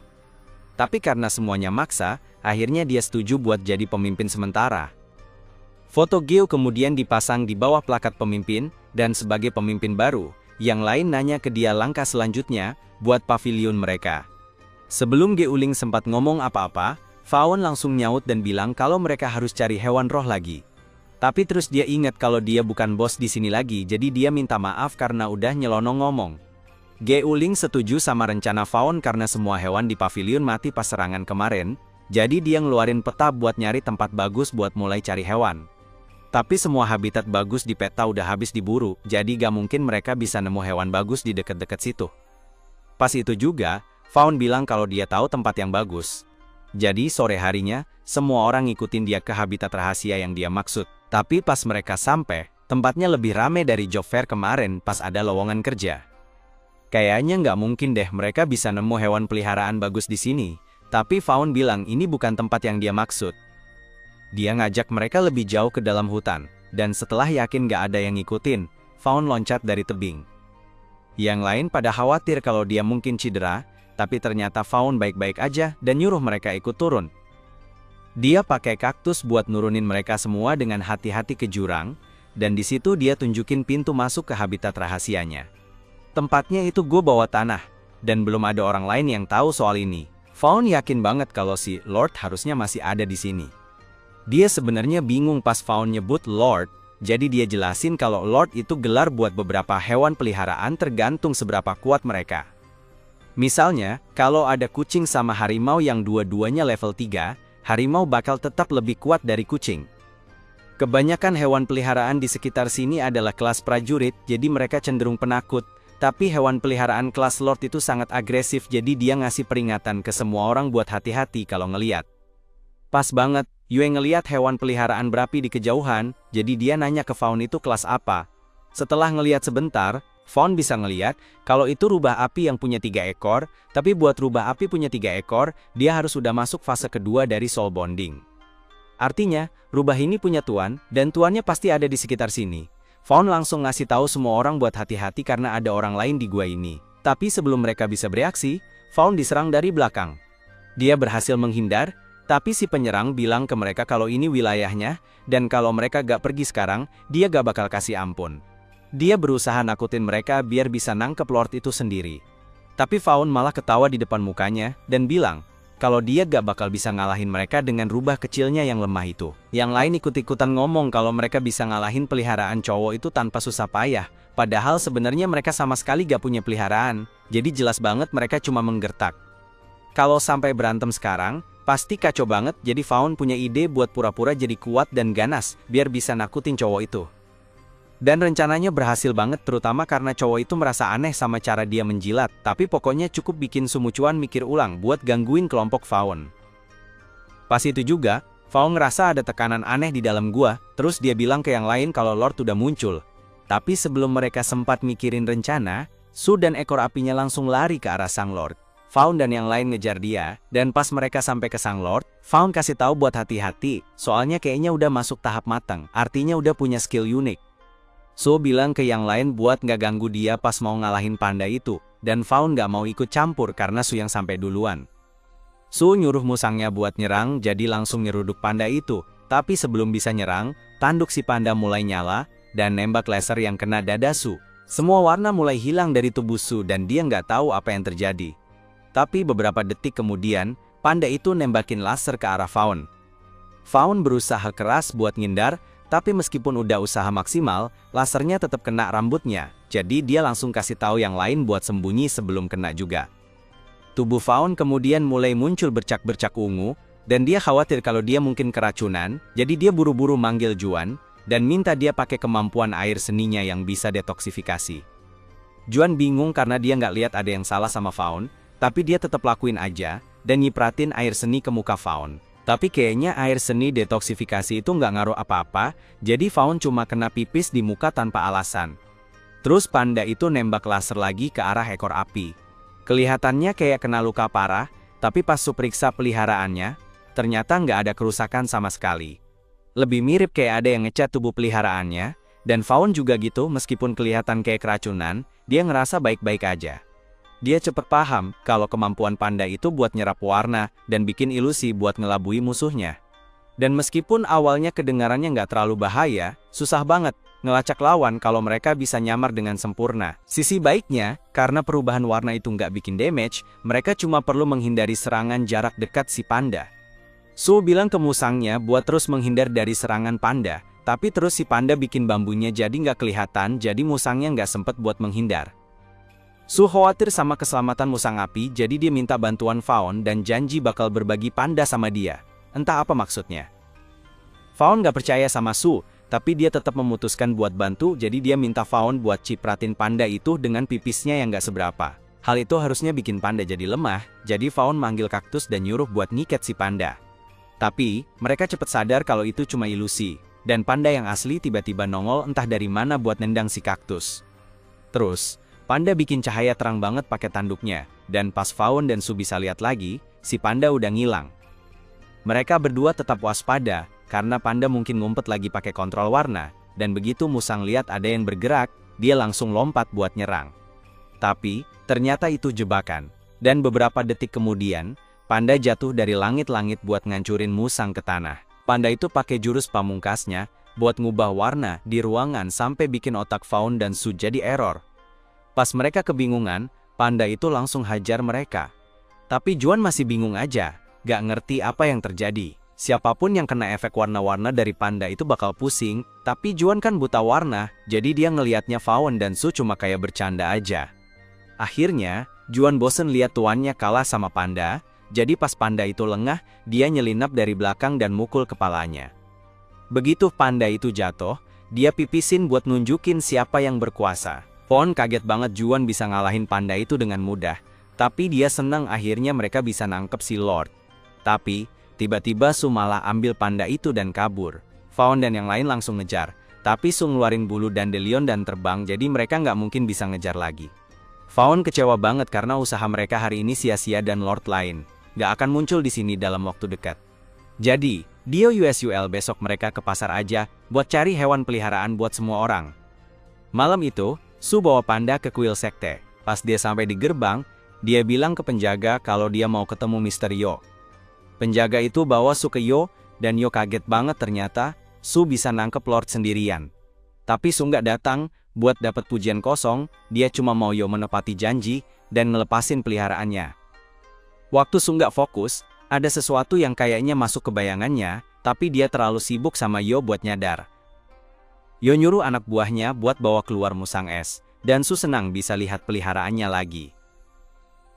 S1: Tapi karena semuanya maksa, akhirnya dia setuju buat jadi pemimpin sementara. Foto Geo kemudian dipasang di bawah plakat pemimpin, dan sebagai pemimpin baru, yang lain nanya ke dia langkah selanjutnya, buat pavilion mereka. Sebelum Geuling sempat ngomong apa-apa, Faon langsung nyaut dan bilang kalau mereka harus cari hewan roh lagi. Tapi terus dia ingat kalau dia bukan bos di sini lagi, jadi dia minta maaf karena udah nyelonong ngomong. Geuling setuju sama rencana Faon karena semua hewan di pavilion mati pas serangan kemarin, jadi dia ngeluarin peta buat nyari tempat bagus buat mulai cari hewan. Tapi semua habitat bagus di peta udah habis diburu, jadi gak mungkin mereka bisa nemu hewan bagus di deket-deket situ. Pas itu juga, Faon bilang kalau dia tahu tempat yang bagus. Jadi sore harinya, semua orang ngikutin dia ke habitat rahasia yang dia maksud. Tapi pas mereka sampai, tempatnya lebih rame dari job fair kemarin pas ada lowongan kerja. Kayaknya nggak mungkin deh mereka bisa nemu hewan peliharaan bagus di sini. Tapi Faon bilang ini bukan tempat yang dia maksud. Dia ngajak mereka lebih jauh ke dalam hutan. Dan setelah yakin nggak ada yang ngikutin, Faon loncat dari tebing. Yang lain pada khawatir kalau dia mungkin cedera, tapi ternyata Faon baik-baik aja dan nyuruh mereka ikut turun. Dia pakai kaktus buat nurunin mereka semua dengan hati-hati ke jurang, dan di situ dia tunjukin pintu masuk ke habitat rahasianya. Tempatnya itu gua bawah tanah, dan belum ada orang lain yang tahu soal ini. Faon yakin banget kalau si Lord harusnya masih ada di sini. Dia sebenarnya bingung pas Faon nyebut Lord, jadi dia jelasin kalau Lord itu gelar buat beberapa hewan peliharaan tergantung seberapa kuat mereka. Misalnya, kalau ada kucing sama harimau yang dua-duanya level 3, harimau bakal tetap lebih kuat dari kucing. Kebanyakan hewan peliharaan di sekitar sini adalah kelas prajurit, jadi mereka cenderung penakut. Tapi hewan peliharaan kelas Lord itu sangat agresif, jadi dia ngasih peringatan ke semua orang buat hati-hati kalau ngeliat. Pas banget, Yue ngeliat hewan peliharaan berapi di kejauhan, jadi dia nanya ke Faon itu kelas apa. Setelah ngeliat sebentar, Faon bisa ngeliat kalau itu rubah api yang punya 3 ekor, tapi buat rubah api punya 3 ekor, dia harus sudah masuk fase kedua dari soul bonding. Artinya, rubah ini punya tuan, dan tuannya pasti ada di sekitar sini. Faon langsung ngasih tahu semua orang buat hati-hati karena ada orang lain di gua ini. Tapi sebelum mereka bisa bereaksi, Faon diserang dari belakang. Dia berhasil menghindar, tapi si penyerang bilang ke mereka kalau ini wilayahnya, dan kalau mereka gak pergi sekarang, dia gak bakal kasih ampun. Dia berusaha nakutin mereka biar bisa nangkep Lord itu sendiri. Tapi Faon malah ketawa di depan mukanya, dan bilang kalau dia gak bakal bisa ngalahin mereka dengan rubah kecilnya yang lemah itu. Yang lain ikut-ikutan ngomong kalau mereka bisa ngalahin peliharaan cowok itu tanpa susah payah. Padahal sebenarnya mereka sama sekali gak punya peliharaan, jadi jelas banget mereka cuma menggertak. Kalau sampai berantem sekarang, pasti kacau banget, jadi Faon punya ide buat pura-pura jadi kuat dan ganas, biar bisa nakutin cowok itu. Dan rencananya berhasil banget terutama karena cowok itu merasa aneh sama cara dia menjilat, tapi pokoknya cukup bikin Sumucuan mikir ulang buat gangguin kelompok Faon. Pas itu juga, Faon ngerasa ada tekanan aneh di dalam gua, terus dia bilang ke yang lain kalau Lord udah muncul. Tapi sebelum mereka sempat mikirin rencana, Su dan ekor apinya langsung lari ke arah Sang Lord. Faon dan yang lain ngejar dia, dan pas mereka sampai ke Sang Lord, Faon kasih tahu buat hati-hati, soalnya kayaknya udah masuk tahap matang, artinya udah punya skill unik. Su bilang ke yang lain buat nggak ganggu dia pas mau ngalahin panda itu, dan Faon nggak mau ikut campur karena Su yang sampai duluan. Su nyuruh musangnya buat nyerang, jadi langsung nyeruduk panda itu, tapi sebelum bisa nyerang, tanduk si panda mulai nyala, dan nembak laser yang kena dada Su. Semua warna mulai hilang dari tubuh Su dan dia nggak tahu apa yang terjadi. Tapi beberapa detik kemudian, panda itu nembakin laser ke arah Faon. Faon berusaha keras buat ngindar, tapi meskipun udah usaha maksimal, lasernya tetap kena rambutnya, jadi dia langsung kasih tahu yang lain buat sembunyi sebelum kena juga. Tubuh Faon kemudian mulai muncul bercak-bercak ungu, dan dia khawatir kalau dia mungkin keracunan, jadi dia buru-buru manggil Juan, dan minta dia pakai kemampuan air seninya yang bisa detoksifikasi. Juan bingung karena dia nggak lihat ada yang salah sama Faon, tapi dia tetap lakuin aja, dan nyipratin air seni ke muka Faon. Tapi kayaknya air seni detoksifikasi itu nggak ngaruh apa-apa, jadi Faon cuma kena pipis di muka tanpa alasan. Terus panda itu nembak laser lagi ke arah ekor api. Kelihatannya kayak kena luka parah, tapi pas Su periksa peliharaannya, ternyata nggak ada kerusakan sama sekali. Lebih mirip kayak ada yang ngecat tubuh peliharaannya, dan Faon juga gitu meskipun kelihatan kayak keracunan, dia ngerasa baik-baik aja. Dia cepat paham kalau kemampuan panda itu buat nyerap warna dan bikin ilusi buat ngelabui musuhnya. Dan meskipun awalnya kedengarannya nggak terlalu bahaya, susah banget ngelacak lawan kalau mereka bisa nyamar dengan sempurna. Sisi baiknya, karena perubahan warna itu nggak bikin damage, mereka cuma perlu menghindari serangan jarak dekat si panda. Su bilang ke musangnya buat terus menghindar dari serangan panda, tapi terus si panda bikin bambunya jadi nggak kelihatan, jadi musangnya nggak sempet buat menghindar. Su khawatir sama keselamatan musang api, jadi dia minta bantuan Fawn dan janji bakal berbagi panda sama dia. Entah apa maksudnya. Fawn nggak percaya sama Su, tapi dia tetap memutuskan buat bantu, jadi dia minta Fawn buat cipratin panda itu dengan pipisnya yang nggak seberapa. Hal itu harusnya bikin panda jadi lemah, jadi Fawn manggil kaktus dan nyuruh buat ngikat si panda. Tapi, mereka cepat sadar kalau itu cuma ilusi, dan panda yang asli tiba-tiba nongol entah dari mana buat nendang si kaktus. Terus, panda bikin cahaya terang banget pakai tanduknya, dan pas Fawn dan Su bisa lihat lagi, si panda udah ngilang. Mereka berdua tetap waspada, karena panda mungkin ngumpet lagi pakai kontrol warna, dan begitu musang lihat ada yang bergerak, dia langsung lompat buat nyerang. Tapi, ternyata itu jebakan, dan beberapa detik kemudian, panda jatuh dari langit-langit buat ngancurin musang ke tanah. Panda itu pakai jurus pamungkasnya, buat ngubah warna di ruangan sampai bikin otak Fawn dan Su jadi error. Pas mereka kebingungan, panda itu langsung hajar mereka. Tapi Juan masih bingung aja, gak ngerti apa yang terjadi. Siapapun yang kena efek warna-warna dari panda itu bakal pusing, tapi Juan kan buta warna, jadi dia ngelihatnya Fawn dan Su cuma kayak bercanda aja. Akhirnya, Juan bosen lihat tuannya kalah sama panda, jadi pas panda itu lengah, dia nyelinap dari belakang dan mukul kepalanya. Begitu panda itu jatuh, dia pipisin buat nunjukin siapa yang berkuasa. Fawn kaget banget Juan bisa ngalahin panda itu dengan mudah, tapi dia senang akhirnya mereka bisa nangkep si Lord. Tapi, tiba-tiba Su malah ambil panda itu dan kabur. Fawn dan yang lain langsung ngejar, tapi Su ngeluarin bulu dandelion dan terbang, jadi mereka nggak mungkin bisa ngejar lagi. Fawn kecewa banget karena usaha mereka hari ini sia-sia dan Lord lain nggak akan muncul di sini dalam waktu dekat. Jadi, Dio USUL besok mereka ke pasar aja buat cari hewan peliharaan buat semua orang. Malam itu, Su bawa panda ke kuil sekte. Pas dia sampai di gerbang, dia bilang ke penjaga kalau dia mau ketemu Mr. Yo. Penjaga itu bawa Su ke Yo, dan Yo kaget banget ternyata Su bisa nangkep Lord sendirian. Tapi Su nggak datang buat dapat pujian kosong, dia cuma mau Yo menepati janji dan ngelepasin peliharaannya. Waktu Su nggak fokus, ada sesuatu yang kayaknya masuk ke bayangannya, tapi dia terlalu sibuk sama Yo buat nyadar. Yo nyuruh anak buahnya buat bawa keluar musang es, dan Su senang bisa lihat peliharaannya lagi.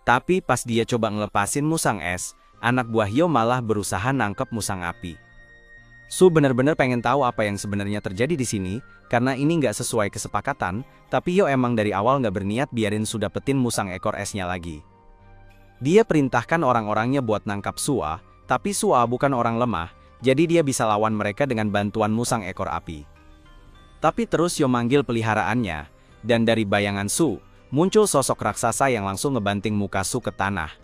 S1: Tapi pas dia coba ngelepasin musang es, anak buah Yo malah berusaha nangkep musang api. Su bener-bener pengen tahu apa yang sebenarnya terjadi di sini, karena ini nggak sesuai kesepakatan, tapi Yo emang dari awal nggak berniat biarin Su dapetin musang ekor esnya lagi. Dia perintahkan orang-orangnya buat nangkap Sua, tapi Sua bukan orang lemah, jadi dia bisa lawan mereka dengan bantuan musang ekor api. Tapi terus Yo manggil peliharaannya, dan dari bayangan Su, muncul sosok raksasa yang langsung ngebanting muka Su ke tanah.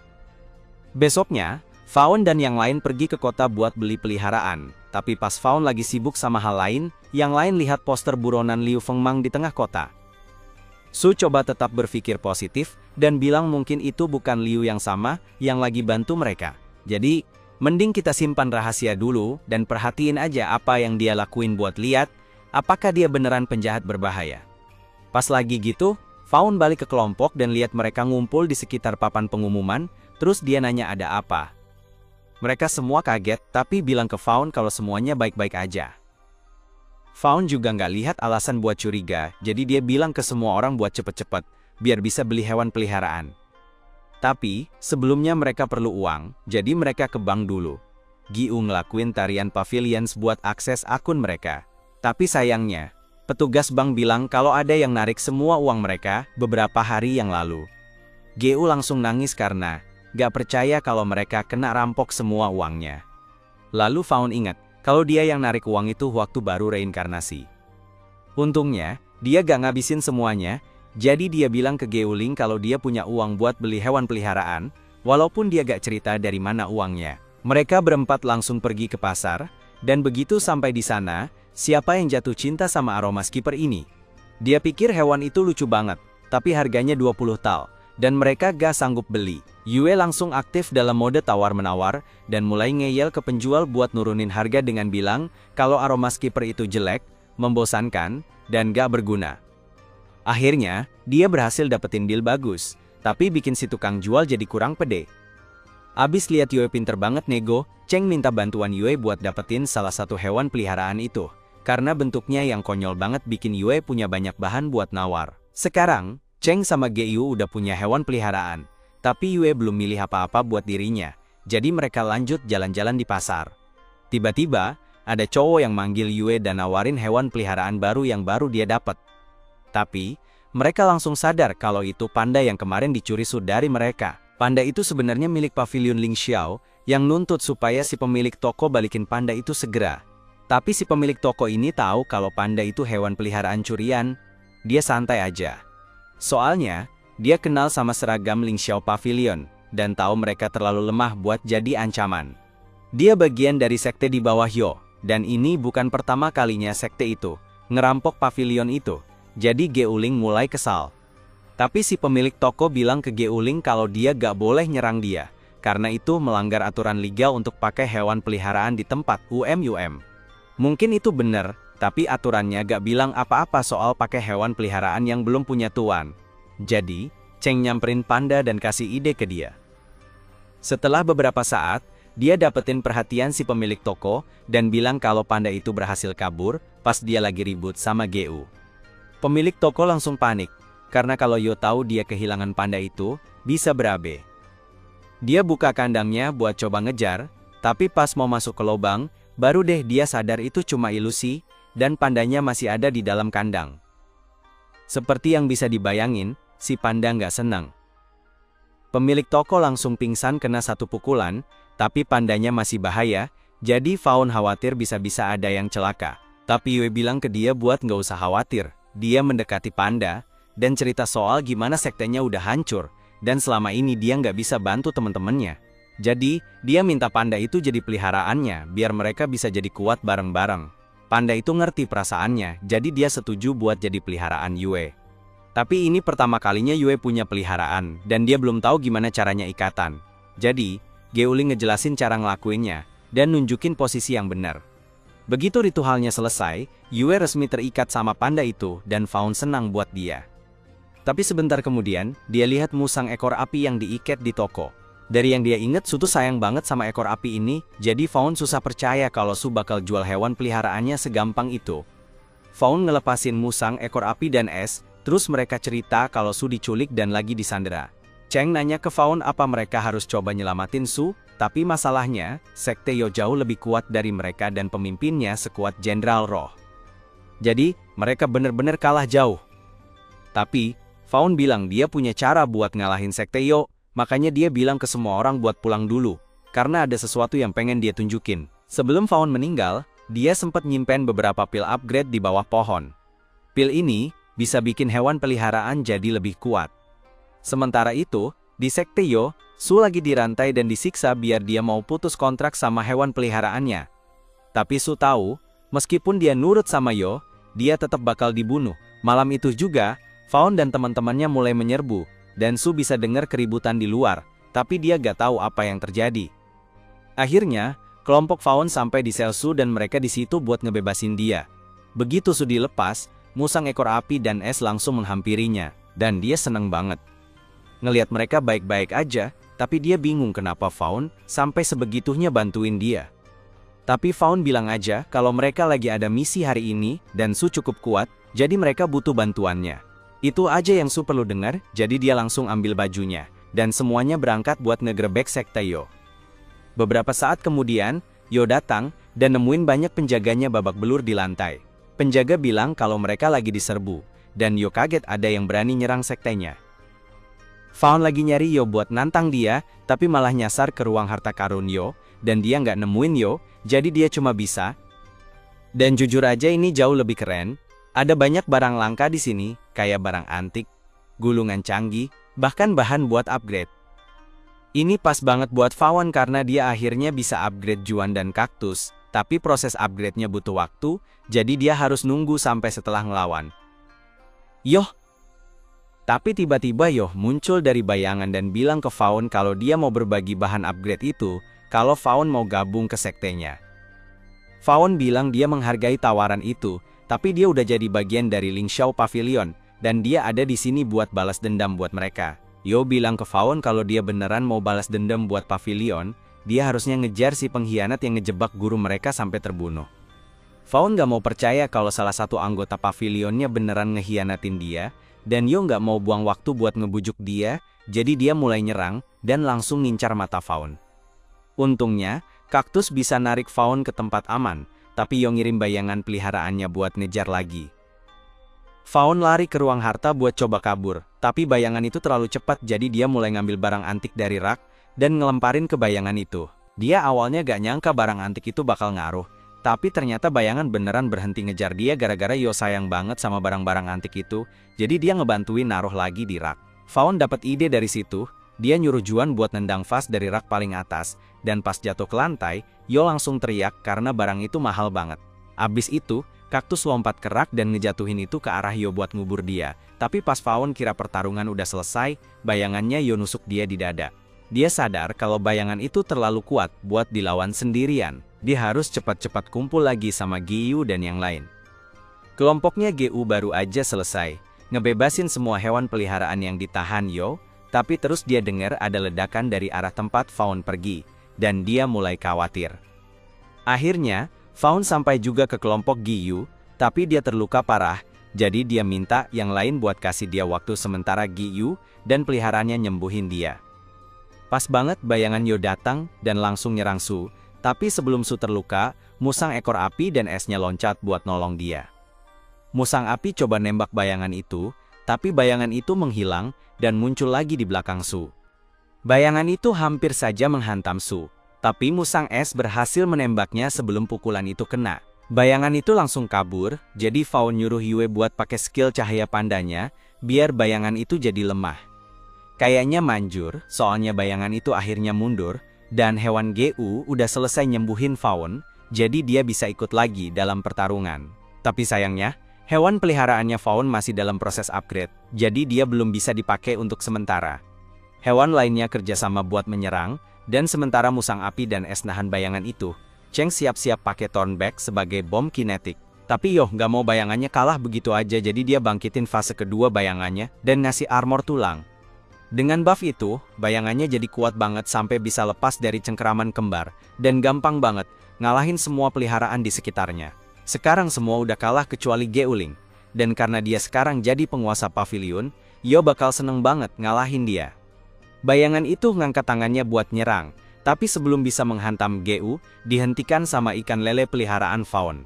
S1: Besoknya, Fawn dan yang lain pergi ke kota buat beli peliharaan, tapi pas Fawn lagi sibuk sama hal lain, yang lain lihat poster buronan Liu Fengmang di tengah kota. Su coba tetap berpikir positif, dan bilang mungkin itu bukan Liu yang sama, yang lagi bantu mereka. Jadi, mending kita simpan rahasia dulu, dan perhatiin aja apa yang dia lakuin buat lihat, apakah dia beneran penjahat berbahaya. Pas lagi gitu, Fawn balik ke kelompok dan lihat mereka ngumpul di sekitar papan pengumuman, terus dia nanya ada apa. Mereka semua kaget, tapi bilang ke Fawn kalau semuanya baik-baik aja. Fawn juga nggak lihat alasan buat curiga, jadi dia bilang ke semua orang buat cepet-cepet, biar bisa beli hewan peliharaan. Tapi, sebelumnya mereka perlu uang, jadi mereka ke bank dulu. Giu ngelakuin tarian pavilions buat akses akun mereka. Tapi sayangnya, petugas bank bilang kalau ada yang narik semua uang mereka beberapa hari yang lalu. Giu langsung nangis karena nggak percaya kalau mereka kena rampok semua uangnya. Lalu Fawn ingat, kalau dia yang narik uang itu waktu baru reinkarnasi. Untungnya, dia gak ngabisin semuanya, jadi dia bilang ke Geuling kalau dia punya uang buat beli hewan peliharaan, walaupun dia gak cerita dari mana uangnya. Mereka berempat langsung pergi ke pasar, dan begitu sampai di sana, siapa yang jatuh cinta sama aroma skipper ini? Dia pikir hewan itu lucu banget, tapi harganya 20 tal, dan mereka gak sanggup beli. Yue langsung aktif dalam mode tawar-menawar, dan mulai ngeyel ke penjual buat nurunin harga dengan bilang kalau aroma skipper itu jelek, membosankan, dan gak berguna. Akhirnya, dia berhasil dapetin deal bagus, tapi bikin si tukang jual jadi kurang pede. Abis lihat Yue pinter banget nego, Cheng minta bantuan Yue buat dapetin salah satu hewan peliharaan itu. Karena bentuknya yang konyol banget bikin Yue punya banyak bahan buat nawar. Sekarang, Cheng sama Gyu udah punya hewan peliharaan. Tapi Yue belum milih apa-apa buat dirinya. Jadi mereka lanjut jalan-jalan di pasar. Tiba-tiba, ada cowok yang manggil Yue dan nawarin hewan peliharaan baru yang baru dia dapat. Tapi, mereka langsung sadar kalau itu panda yang kemarin dicuri dari mereka. Panda itu sebenarnya milik pavilion Ling Xiao, yang nuntut supaya si pemilik toko balikin panda itu segera. Tapi si pemilik toko ini tahu kalau panda itu hewan peliharaan curian. Dia santai aja. Soalnya, dia kenal sama seragam Ling Xiao Pavilion, dan tahu mereka terlalu lemah buat jadi ancaman. Dia bagian dari sekte di bawah Yo, dan ini bukan pertama kalinya sekte itu ngerampok pavilion itu. Jadi Geuling mulai kesal. Tapi si pemilik toko bilang ke Geuling kalau dia gak boleh nyerang dia, karena itu melanggar aturan liga untuk pakai hewan peliharaan di tempat UM. Mungkin itu benar, tapi aturannya gak bilang apa-apa soal pakai hewan peliharaan yang belum punya tuan. Jadi, Cheng nyamperin panda dan kasih ide ke dia. Setelah beberapa saat, dia dapetin perhatian si pemilik toko, dan bilang kalau panda itu berhasil kabur, pas dia lagi ribut sama Gu. Pemilik toko langsung panik. Karena kalau Yo tahu dia kehilangan panda itu, bisa berabe. Dia buka kandangnya buat coba ngejar, tapi pas mau masuk ke lubang, baru deh dia sadar itu cuma ilusi, dan pandanya masih ada di dalam kandang. Seperti yang bisa dibayangin, si panda nggak senang. Pemilik toko langsung pingsan kena satu pukulan, tapi pandanya masih bahaya, jadi Faun khawatir bisa-bisa ada yang celaka. Tapi Yue bilang ke dia buat nggak usah khawatir, dia mendekati panda, dan cerita soal gimana sektenya udah hancur, dan selama ini dia nggak bisa bantu temen-temennya. Jadi, dia minta panda itu jadi peliharaannya, biar mereka bisa jadi kuat bareng-bareng. Panda itu ngerti perasaannya, jadi dia setuju buat jadi peliharaan Yue. Tapi ini pertama kalinya Yue punya peliharaan, dan dia belum tahu gimana caranya ikatan. Jadi, Geuling ngejelasin cara ngelakuinnya, dan nunjukin posisi yang benar. Begitu ritualnya selesai, Yue resmi terikat sama panda itu, dan Faun senang buat dia. Tapi sebentar kemudian, dia lihat musang ekor api yang diikat di toko. Dari yang dia ingat, Su tuh sayang banget sama ekor api ini, jadi Faun susah percaya kalau Su bakal jual hewan peliharaannya segampang itu. Faun ngelepasin musang ekor api dan es, terus mereka cerita kalau Su diculik dan lagi disandera. Cheng nanya ke Faun apa mereka harus coba nyelamatin Su, tapi masalahnya, sekte Yo jauh lebih kuat dari mereka dan pemimpinnya sekuat Jenderal Roh. Jadi, mereka bener-bener kalah jauh. Tapi, Faun bilang dia punya cara buat ngalahin sekte Yo, makanya dia bilang ke semua orang buat pulang dulu, karena ada sesuatu yang pengen dia tunjukin. Sebelum Faun meninggal, dia sempat nyimpen beberapa pil upgrade di bawah pohon. Pil ini bisa bikin hewan peliharaan jadi lebih kuat. Sementara itu, di sekte Yo, Su lagi dirantai dan disiksa biar dia mau putus kontrak sama hewan peliharaannya. Tapi Su tahu, meskipun dia nurut sama Yo, dia tetap bakal dibunuh. Malam itu juga, Faun dan teman-temannya mulai menyerbu, dan Su bisa dengar keributan di luar, tapi dia gak tahu apa yang terjadi. Akhirnya, kelompok Faun sampai di sel Su dan mereka di situ buat ngebebasin dia. Begitu Su dilepas, musang ekor api dan es langsung menghampirinya, dan dia seneng banget. Ngelihat mereka baik-baik aja, tapi dia bingung kenapa Faun sampai sebegitunya bantuin dia. Tapi Faun bilang aja kalau mereka lagi ada misi hari ini, dan Su cukup kuat, jadi mereka butuh bantuannya. Itu aja yang Su perlu dengar, jadi dia langsung ambil bajunya, dan semuanya berangkat buat ngegerebek sekte Yo. Beberapa saat kemudian, Yo datang, dan nemuin banyak penjaganya babak belur di lantai. Penjaga bilang kalau mereka lagi diserbu, dan Yo kaget ada yang berani nyerang sektenya. Faun lagi nyari Yo buat nantang dia, tapi malah nyasar ke ruang harta karun Yo, dan dia nggak nemuin Yo, jadi dia cuma bisa. Dan jujur aja ini jauh lebih keren. Ada banyak barang langka di sini, kayak barang antik, gulungan canggih, bahkan bahan buat upgrade. Ini pas banget buat Faun karena dia akhirnya bisa upgrade Juan dan kaktus, tapi proses upgrade-nya butuh waktu, jadi dia harus nunggu sampai setelah ngelawan. Yoh! Tapi tiba-tiba Yoh muncul dari bayangan dan bilang ke Fawn kalau dia mau berbagi bahan upgrade itu, kalau Fawn mau gabung ke sektenya. Fawn bilang dia menghargai tawaran itu, tapi dia udah jadi bagian dari Ling Xiao Pavilion, dan dia ada di sini buat balas dendam buat mereka. Yo bilang ke Fawn kalau dia beneran mau balas dendam buat Pavilion, dia harusnya ngejar si pengkhianat yang ngejebak guru mereka sampai terbunuh. Fawn gak mau percaya kalau salah satu anggota Pavilionnya beneran ngehianatin dia, dan Yo nggak mau buang waktu buat ngebujuk dia, jadi dia mulai nyerang, dan langsung ngincar mata Fawn. Untungnya, kaktus bisa narik Fawn ke tempat aman, tapi Yo ngirim bayangan peliharaannya buat ngejar lagi. Fawn lari ke ruang harta buat coba kabur, tapi bayangan itu terlalu cepat jadi dia mulai ngambil barang antik dari rak, dan ngelemparin ke bayangan itu. Dia awalnya gak nyangka barang antik itu bakal ngaruh, tapi ternyata bayangan beneran berhenti ngejar dia gara-gara Yo sayang banget sama barang-barang antik itu, jadi dia ngebantuin naruh lagi di rak. Fawn dapat ide dari situ, dia nyuruh Juan buat nendang vas dari rak paling atas, dan pas jatuh ke lantai, Yo langsung teriak karena barang itu mahal banget. Abis itu, kaktus lompat ke rak dan ngejatuhin itu ke arah Yo buat ngubur dia, tapi pas Fawn kira pertarungan udah selesai, bayangannya Yo nusuk dia di dada. Dia sadar kalau bayangan itu terlalu kuat buat dilawan sendirian. Dia harus cepat-cepat kumpul lagi sama Giyu dan yang lain. Kelompoknya GU baru aja selesai, ngebebasin semua hewan peliharaan yang ditahan Yo, tapi terus dia dengar ada ledakan dari arah tempat Fawn pergi, dan dia mulai khawatir. Akhirnya, Fawn sampai juga ke kelompok Giyu, tapi dia terluka parah, jadi dia minta yang lain buat kasih dia waktu sementara Giyu, dan peliharaannya nyembuhin dia. Pas banget bayangan Yo datang dan langsung nyerang Su, tapi sebelum Su terluka, musang ekor api dan esnya loncat buat nolong dia. Musang api coba nembak bayangan itu, tapi bayangan itu menghilang dan muncul lagi di belakang Su. Bayangan itu hampir saja menghantam Su, tapi musang es berhasil menembaknya sebelum pukulan itu kena. Bayangan itu langsung kabur, jadi Fawn nyuruh Yue buat pakai skill cahaya pandanya, biar bayangan itu jadi lemah. Kayaknya manjur, soalnya bayangan itu akhirnya mundur, dan hewan GU udah selesai nyembuhin Fawn, jadi dia bisa ikut lagi dalam pertarungan. Tapi sayangnya, hewan peliharaannya Fawn masih dalam proses upgrade, jadi dia belum bisa dipakai untuk sementara. Hewan lainnya kerjasama buat menyerang, dan sementara musang api dan es nahan bayangan itu, Cheng siap-siap pakai Thornback sebagai bom kinetik. Tapi Yo nggak mau bayangannya kalah begitu aja, jadi dia bangkitin fase kedua bayangannya, dan ngasih armor tulang. Dengan buff itu, bayangannya jadi kuat banget sampai bisa lepas dari cengkeraman kembar, dan gampang banget ngalahin semua peliharaan di sekitarnya. Sekarang semua udah kalah kecuali Geuling, dan karena dia sekarang jadi penguasa pavilion, Yo bakal seneng banget ngalahin dia. Bayangan itu ngangkat tangannya buat nyerang, tapi sebelum bisa menghantam GU, dihentikan sama ikan lele peliharaan Fawn.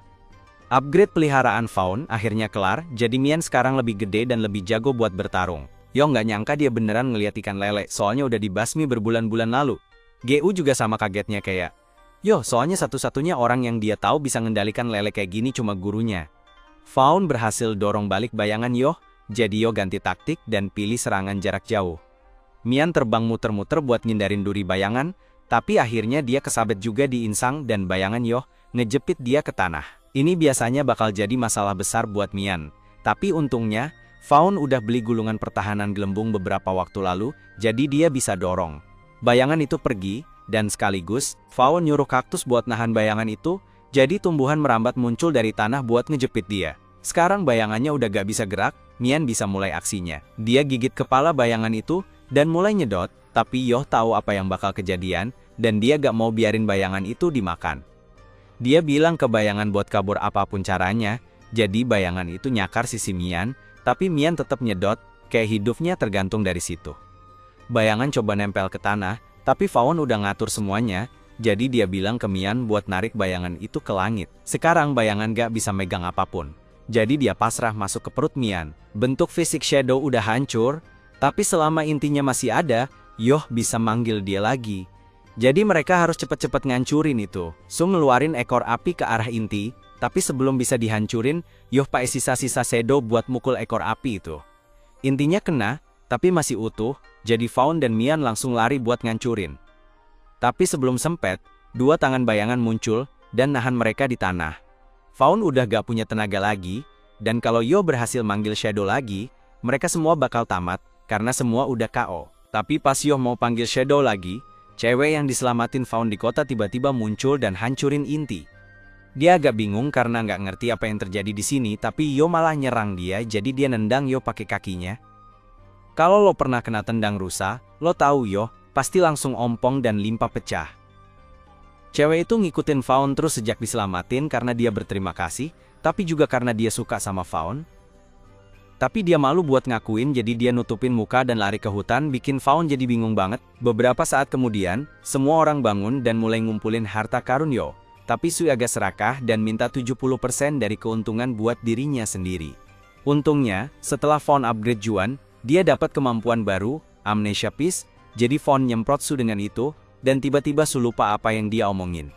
S1: Upgrade peliharaan Fawn akhirnya kelar, jadi Mian sekarang lebih gede dan lebih jago buat bertarung. Yo nggak nyangka dia beneran ngeliat ikan lele, soalnya udah dibasmi berbulan-bulan lalu. GU juga sama kagetnya kayak, Yo soalnya satu-satunya orang yang dia tahu bisa ngendalikan lele kayak gini cuma gurunya. Fawn berhasil dorong balik bayangan Yo, jadi Yo ganti taktik dan pilih serangan jarak jauh. Mian terbang muter-muter buat ngindarin duri bayangan, tapi akhirnya dia kesabet juga di insang dan bayangan Yo ngejepit dia ke tanah. Ini biasanya bakal jadi masalah besar buat Mian, tapi untungnya, Fawn udah beli gulungan pertahanan gelembung beberapa waktu lalu, jadi dia bisa dorong. Bayangan itu pergi, dan sekaligus, Fawn nyuruh kaktus buat nahan bayangan itu, jadi tumbuhan merambat muncul dari tanah buat ngejepit dia. Sekarang bayangannya udah gak bisa gerak, Mian bisa mulai aksinya. Dia gigit kepala bayangan itu, dan mulai nyedot, tapi Yo tahu apa yang bakal kejadian, dan dia gak mau biarin bayangan itu dimakan. Dia bilang ke bayangan buat kabur apapun caranya, jadi bayangan itu nyakar sisi Mian, tapi Mian tetap nyedot, kayak hidupnya tergantung dari situ. Bayangan coba nempel ke tanah, tapi Fawn udah ngatur semuanya, jadi dia bilang ke Mian buat narik bayangan itu ke langit. Sekarang bayangan gak bisa megang apapun, jadi dia pasrah masuk ke perut Mian. Bentuk fisik Shadow udah hancur, tapi selama intinya masih ada, Yoh bisa manggil dia lagi. Jadi mereka harus cepet-cepet ngancurin itu. Su ngeluarin ekor api ke arah inti, tapi sebelum bisa dihancurin, Yoh pakai sisa-sisa Shadow buat mukul ekor api itu. Intinya kena, tapi masih utuh, jadi Fawn dan Mian langsung lari buat ngancurin. Tapi sebelum sempet, dua tangan bayangan muncul, dan nahan mereka di tanah. Fawn udah gak punya tenaga lagi, dan kalau Yoh berhasil manggil Shadow lagi, mereka semua bakal tamat, karena semua udah KO. Tapi pas Yoh mau panggil Shadow lagi, cewek yang diselamatin Fawn di kota tiba-tiba muncul dan hancurin inti. Dia agak bingung karena nggak ngerti apa yang terjadi di sini, tapi Yoh malah nyerang dia, jadi dia nendang Yoh pakai kakinya. Kalau lo pernah kena tendang rusa, lo tahu Yoh pasti langsung ompong dan limpa pecah. Cewek itu ngikutin Fawn terus sejak diselamatin karena dia berterima kasih, tapi juga karena dia suka sama Fawn. Tapi dia malu buat ngakuin, jadi dia nutupin muka dan lari ke hutan, bikin Fawn jadi bingung banget. Beberapa saat kemudian, semua orang bangun dan mulai ngumpulin harta karun Yoh. Tapi Sui agak serakah dan minta 70% dari keuntungan buat dirinya sendiri. Untungnya, setelah Fawn upgrade Juan, dia dapat kemampuan baru, Amnesia Piece, jadi Fawn nyemprot Su dengan itu, dan tiba-tiba Su lupa apa yang dia omongin.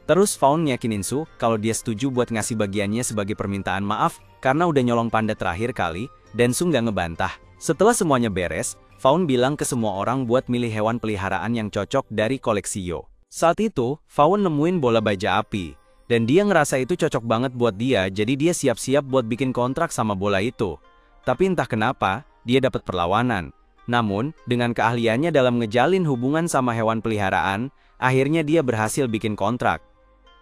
S1: Terus Fawn yakinin Su kalau dia setuju buat ngasih bagiannya sebagai permintaan maaf karena udah nyolong panda terakhir kali, dan Su nggak ngebantah. Setelah semuanya beres, Fawn bilang ke semua orang buat milih hewan peliharaan yang cocok dari koleksi Yoh. Saat itu, Fawn nemuin bola baja api, dan dia ngerasa itu cocok banget buat dia, jadi dia siap-siap buat bikin kontrak sama bola itu. Tapi entah kenapa, dia dapat perlawanan. Namun, dengan keahliannya dalam ngejalin hubungan sama hewan peliharaan, akhirnya dia berhasil bikin kontrak.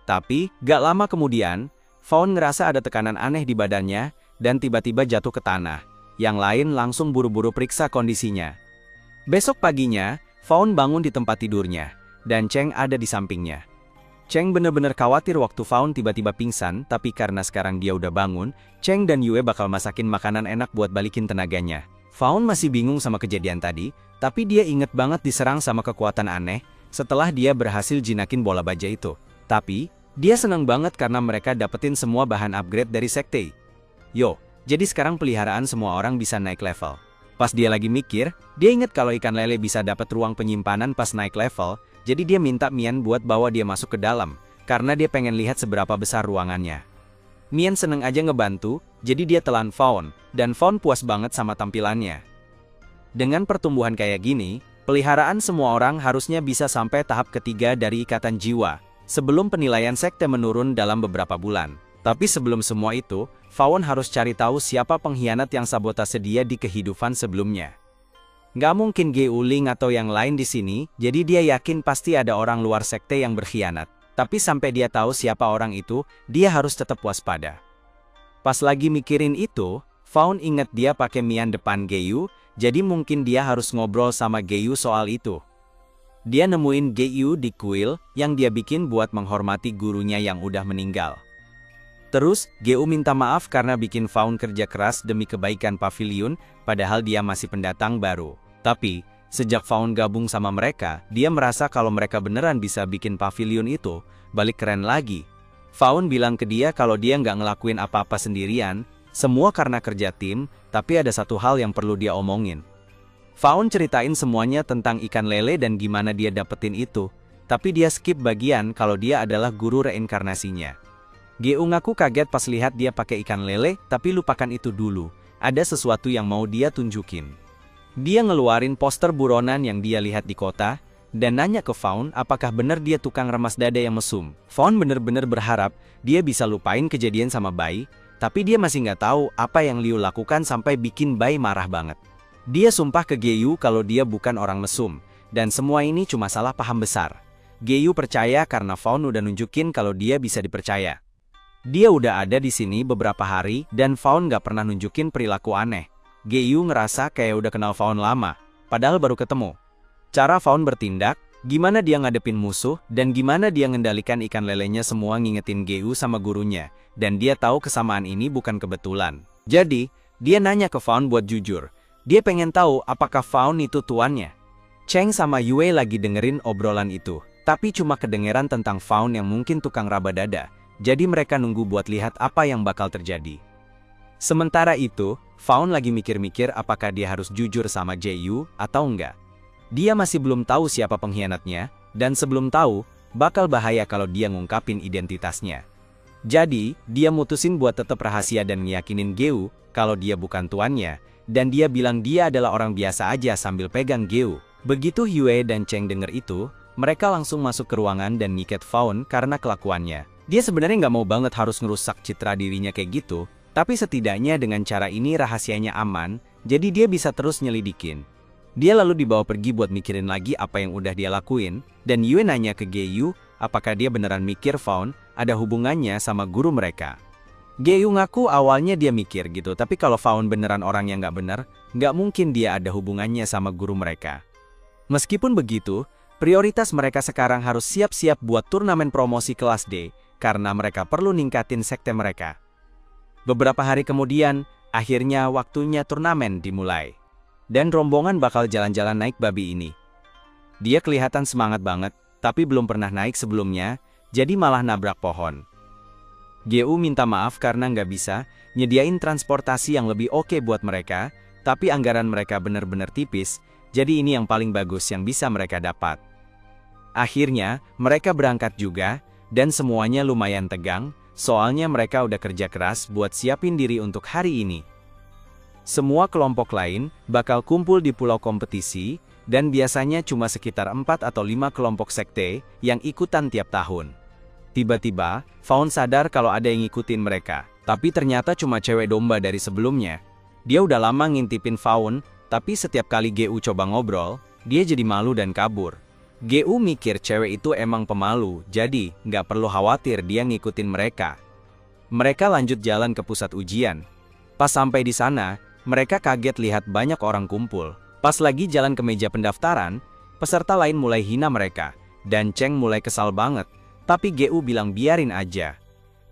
S1: Tapi, gak lama kemudian, Fawn ngerasa ada tekanan aneh di badannya, dan tiba-tiba jatuh ke tanah. Yang lain langsung buru-buru periksa kondisinya. Besok paginya, Fawn bangun di tempat tidurnya, dan Cheng ada di sampingnya. Cheng bener-bener khawatir waktu Fawn tiba-tiba pingsan, tapi karena sekarang dia udah bangun, Cheng dan Yue bakal masakin makanan enak buat balikin tenaganya. Fawn masih bingung sama kejadian tadi, tapi dia inget banget diserang sama kekuatan aneh setelah dia berhasil jinakin bola baja itu. Tapi, dia senang banget karena mereka dapetin semua bahan upgrade dari sekte. Yo, jadi sekarang peliharaan semua orang bisa naik level. Pas dia lagi mikir, dia inget kalau ikan lele bisa dapat ruang penyimpanan pas naik level, jadi dia minta Mian buat bawa dia masuk ke dalam, karena dia pengen lihat seberapa besar ruangannya. Mian seneng aja ngebantu, jadi dia telan Fawn, dan Fawn puas banget sama tampilannya. Dengan pertumbuhan kayak gini, peliharaan semua orang harusnya bisa sampai tahap ketiga dari ikatan jiwa, sebelum penilaian sekte menurun dalam beberapa bulan. Tapi sebelum semua itu, Fawn harus cari tahu siapa pengkhianat yang sabotase dia di kehidupan sebelumnya. Nggak mungkin Ge Uling atau yang lain di sini, jadi dia yakin pasti ada orang luar sekte yang berkhianat. Tapi sampai dia tahu siapa orang itu, dia harus tetap waspada. Pas lagi mikirin itu, Fawn inget dia pakai Mian depan Geyu, jadi mungkin dia harus ngobrol sama Geyu soal itu. Dia nemuin Geyu di kuil yang dia bikin buat menghormati gurunya yang udah meninggal. Terus, Geyu minta maaf karena bikin Fawn kerja keras demi kebaikan pavilion, padahal dia masih pendatang baru. Tapi, sejak Fawn gabung sama mereka, dia merasa kalau mereka beneran bisa bikin pavilion itu balik keren lagi. Fawn bilang ke dia kalau dia nggak ngelakuin apa-apa sendirian, semua karena kerja tim, tapi ada satu hal yang perlu dia omongin. Fawn ceritain semuanya tentang ikan lele dan gimana dia dapetin itu, tapi dia skip bagian kalau dia adalah guru reinkarnasinya. Geyu ngaku kaget pas lihat dia pakai ikan lele, tapi lupakan itu dulu, ada sesuatu yang mau dia tunjukin. Dia ngeluarin poster buronan yang dia lihat di kota, dan nanya ke Fawn apakah benar dia tukang remas dada yang mesum. Fawn bener-bener berharap dia bisa lupain kejadian sama Bai, tapi dia masih nggak tahu apa yang Liu lakukan sampai bikin Bai marah banget. Dia sumpah ke Geyu kalau dia bukan orang mesum, dan semua ini cuma salah paham besar. Geyu percaya karena Fawn udah nunjukin kalau dia bisa dipercaya. Dia udah ada di sini beberapa hari, dan Fawn nggak pernah nunjukin perilaku aneh. Geyu ngerasa kayak udah kenal Fawn lama, padahal baru ketemu. Cara Fawn bertindak, gimana dia ngadepin musuh, dan gimana dia ngendalikan ikan lelenya semua ngingetin Geyu sama gurunya, dan dia tahu kesamaan ini bukan kebetulan. Jadi, dia nanya ke Fawn buat jujur. Dia pengen tahu apakah Fawn itu tuannya. Cheng sama Yue lagi dengerin obrolan itu, tapi cuma kedengeran tentang Fawn yang mungkin tukang raba dada, jadi mereka nunggu buat lihat apa yang bakal terjadi. Sementara itu, Fawn lagi mikir-mikir apakah dia harus jujur sama Geyu atau enggak. Dia masih belum tahu siapa pengkhianatnya, dan sebelum tahu, bakal bahaya kalau dia ngungkapin identitasnya. Jadi, dia mutusin buat tetap rahasia dan ngeyakinin Geyu kalau dia bukan tuannya, dan dia bilang dia adalah orang biasa aja sambil pegang Geyu. Begitu Yue dan Cheng denger itu, mereka langsung masuk ke ruangan dan ngiket Fawn karena kelakuannya. Dia sebenarnya nggak mau banget harus ngerusak citra dirinya kayak gitu, Tapi setidaknya dengan cara ini rahasianya aman, jadi dia bisa terus nyelidikin. Dia lalu dibawa pergi buat mikirin lagi apa yang udah dia lakuin, dan Yue nanya ke Geyu, apakah dia beneran mikir Fawn ada hubungannya sama guru mereka. Geyu ngaku awalnya dia mikir gitu, tapi kalau Fawn beneran orang yang nggak bener, nggak mungkin dia ada hubungannya sama guru mereka. Meskipun begitu, prioritas mereka sekarang harus siap-siap buat turnamen promosi kelas D, karena mereka perlu ningkatin sekte mereka. Beberapa hari kemudian, akhirnya waktunya turnamen dimulai. Dan rombongan bakal jalan-jalan naik babi ini. Dia kelihatan semangat banget, tapi belum pernah naik sebelumnya, jadi malah nabrak pohon. Geyu minta maaf karena nggak bisa nyediain transportasi yang lebih oke buat mereka, tapi anggaran mereka bener-bener tipis, jadi ini yang paling bagus yang bisa mereka dapat. Akhirnya, mereka berangkat juga, dan semuanya lumayan tegang, soalnya mereka udah kerja keras buat siapin diri untuk hari ini. Semua kelompok lain bakal kumpul di pulau kompetisi, dan biasanya cuma sekitar 4 atau 5 kelompok sekte yang ikutan tiap tahun. Tiba-tiba, Fawn sadar kalau ada yang ngikutin mereka, tapi ternyata cuma cewek domba dari sebelumnya. Dia udah lama ngintipin Fawn, tapi setiap kali Geyu coba ngobrol, dia jadi malu dan kabur. Geyu mikir cewek itu emang pemalu, jadi nggak perlu khawatir dia ngikutin mereka. Mereka lanjut jalan ke pusat ujian. Pas sampai di sana, mereka kaget lihat banyak orang kumpul. Pas lagi jalan ke meja pendaftaran, peserta lain mulai hina mereka, dan Cheng mulai kesal banget. Tapi Geyu bilang biarin aja.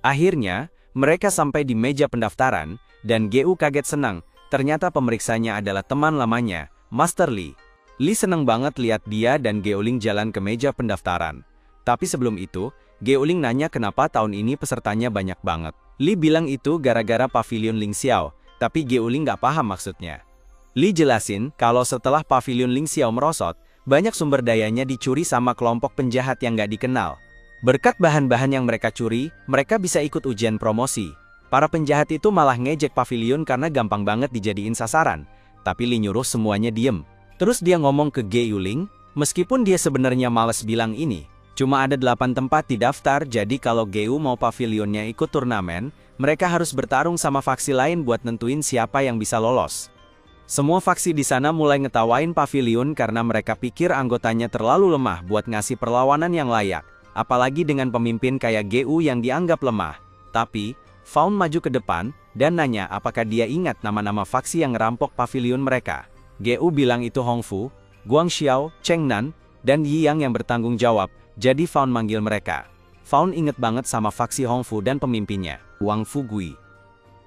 S1: Akhirnya, mereka sampai di meja pendaftaran, dan Geyu kaget senang. Ternyata pemeriksanya adalah teman lamanya, Master Lee. Lee seneng banget lihat dia dan Geoling jalan ke meja pendaftaran. Tapi sebelum itu, Geoling nanya kenapa tahun ini pesertanya banyak banget. Lee bilang itu gara-gara pavilion Ling Xiao, tapi Geoling nggak paham maksudnya. Lee jelasin kalau setelah pavilion Ling Xiao merosot, banyak sumber dayanya dicuri sama kelompok penjahat yang nggak dikenal. Berkat bahan-bahan yang mereka curi, mereka bisa ikut ujian promosi. Para penjahat itu malah ngejek pavilion karena gampang banget dijadiin sasaran. Tapi Lee nyuruh semuanya diem. Terus dia ngomong ke Geoling, meskipun dia sebenarnya males bilang ini, cuma ada 8 tempat di daftar, jadi kalau Geyu mau pavilionnya ikut turnamen, mereka harus bertarung sama faksi lain buat nentuin siapa yang bisa lolos. Semua faksi di sana mulai ngetawain pavilion karena mereka pikir anggotanya terlalu lemah buat ngasih perlawanan yang layak, apalagi dengan pemimpin kayak Geyu yang dianggap lemah. Tapi, Fawn maju ke depan, dan nanya apakah dia ingat nama-nama faksi yang ngerampok pavilion mereka. Geyu bilang itu Hongfu, Guangxiao, Chengnan, dan Yiyang yang bertanggung jawab, jadi Fawn manggil mereka. Fawn inget banget sama faksi Hongfu dan pemimpinnya, Wang Fugui.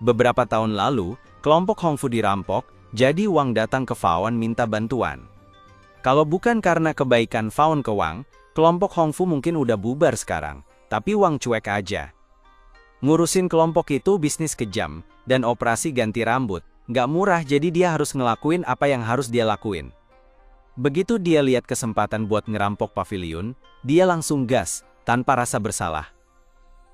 S1: Beberapa tahun lalu, kelompok Hongfu dirampok, jadi Wang datang ke Fawn minta bantuan. Kalau bukan karena kebaikan Fawn ke Wang, kelompok Hongfu mungkin udah bubar sekarang, tapi Wang cuek aja. Ngurusin kelompok itu bisnis kejam, dan operasi ganti rambut. Nggak murah, jadi dia harus ngelakuin apa yang harus dia lakuin. Begitu dia lihat kesempatan buat ngerampok pavilion, dia langsung gas, tanpa rasa bersalah.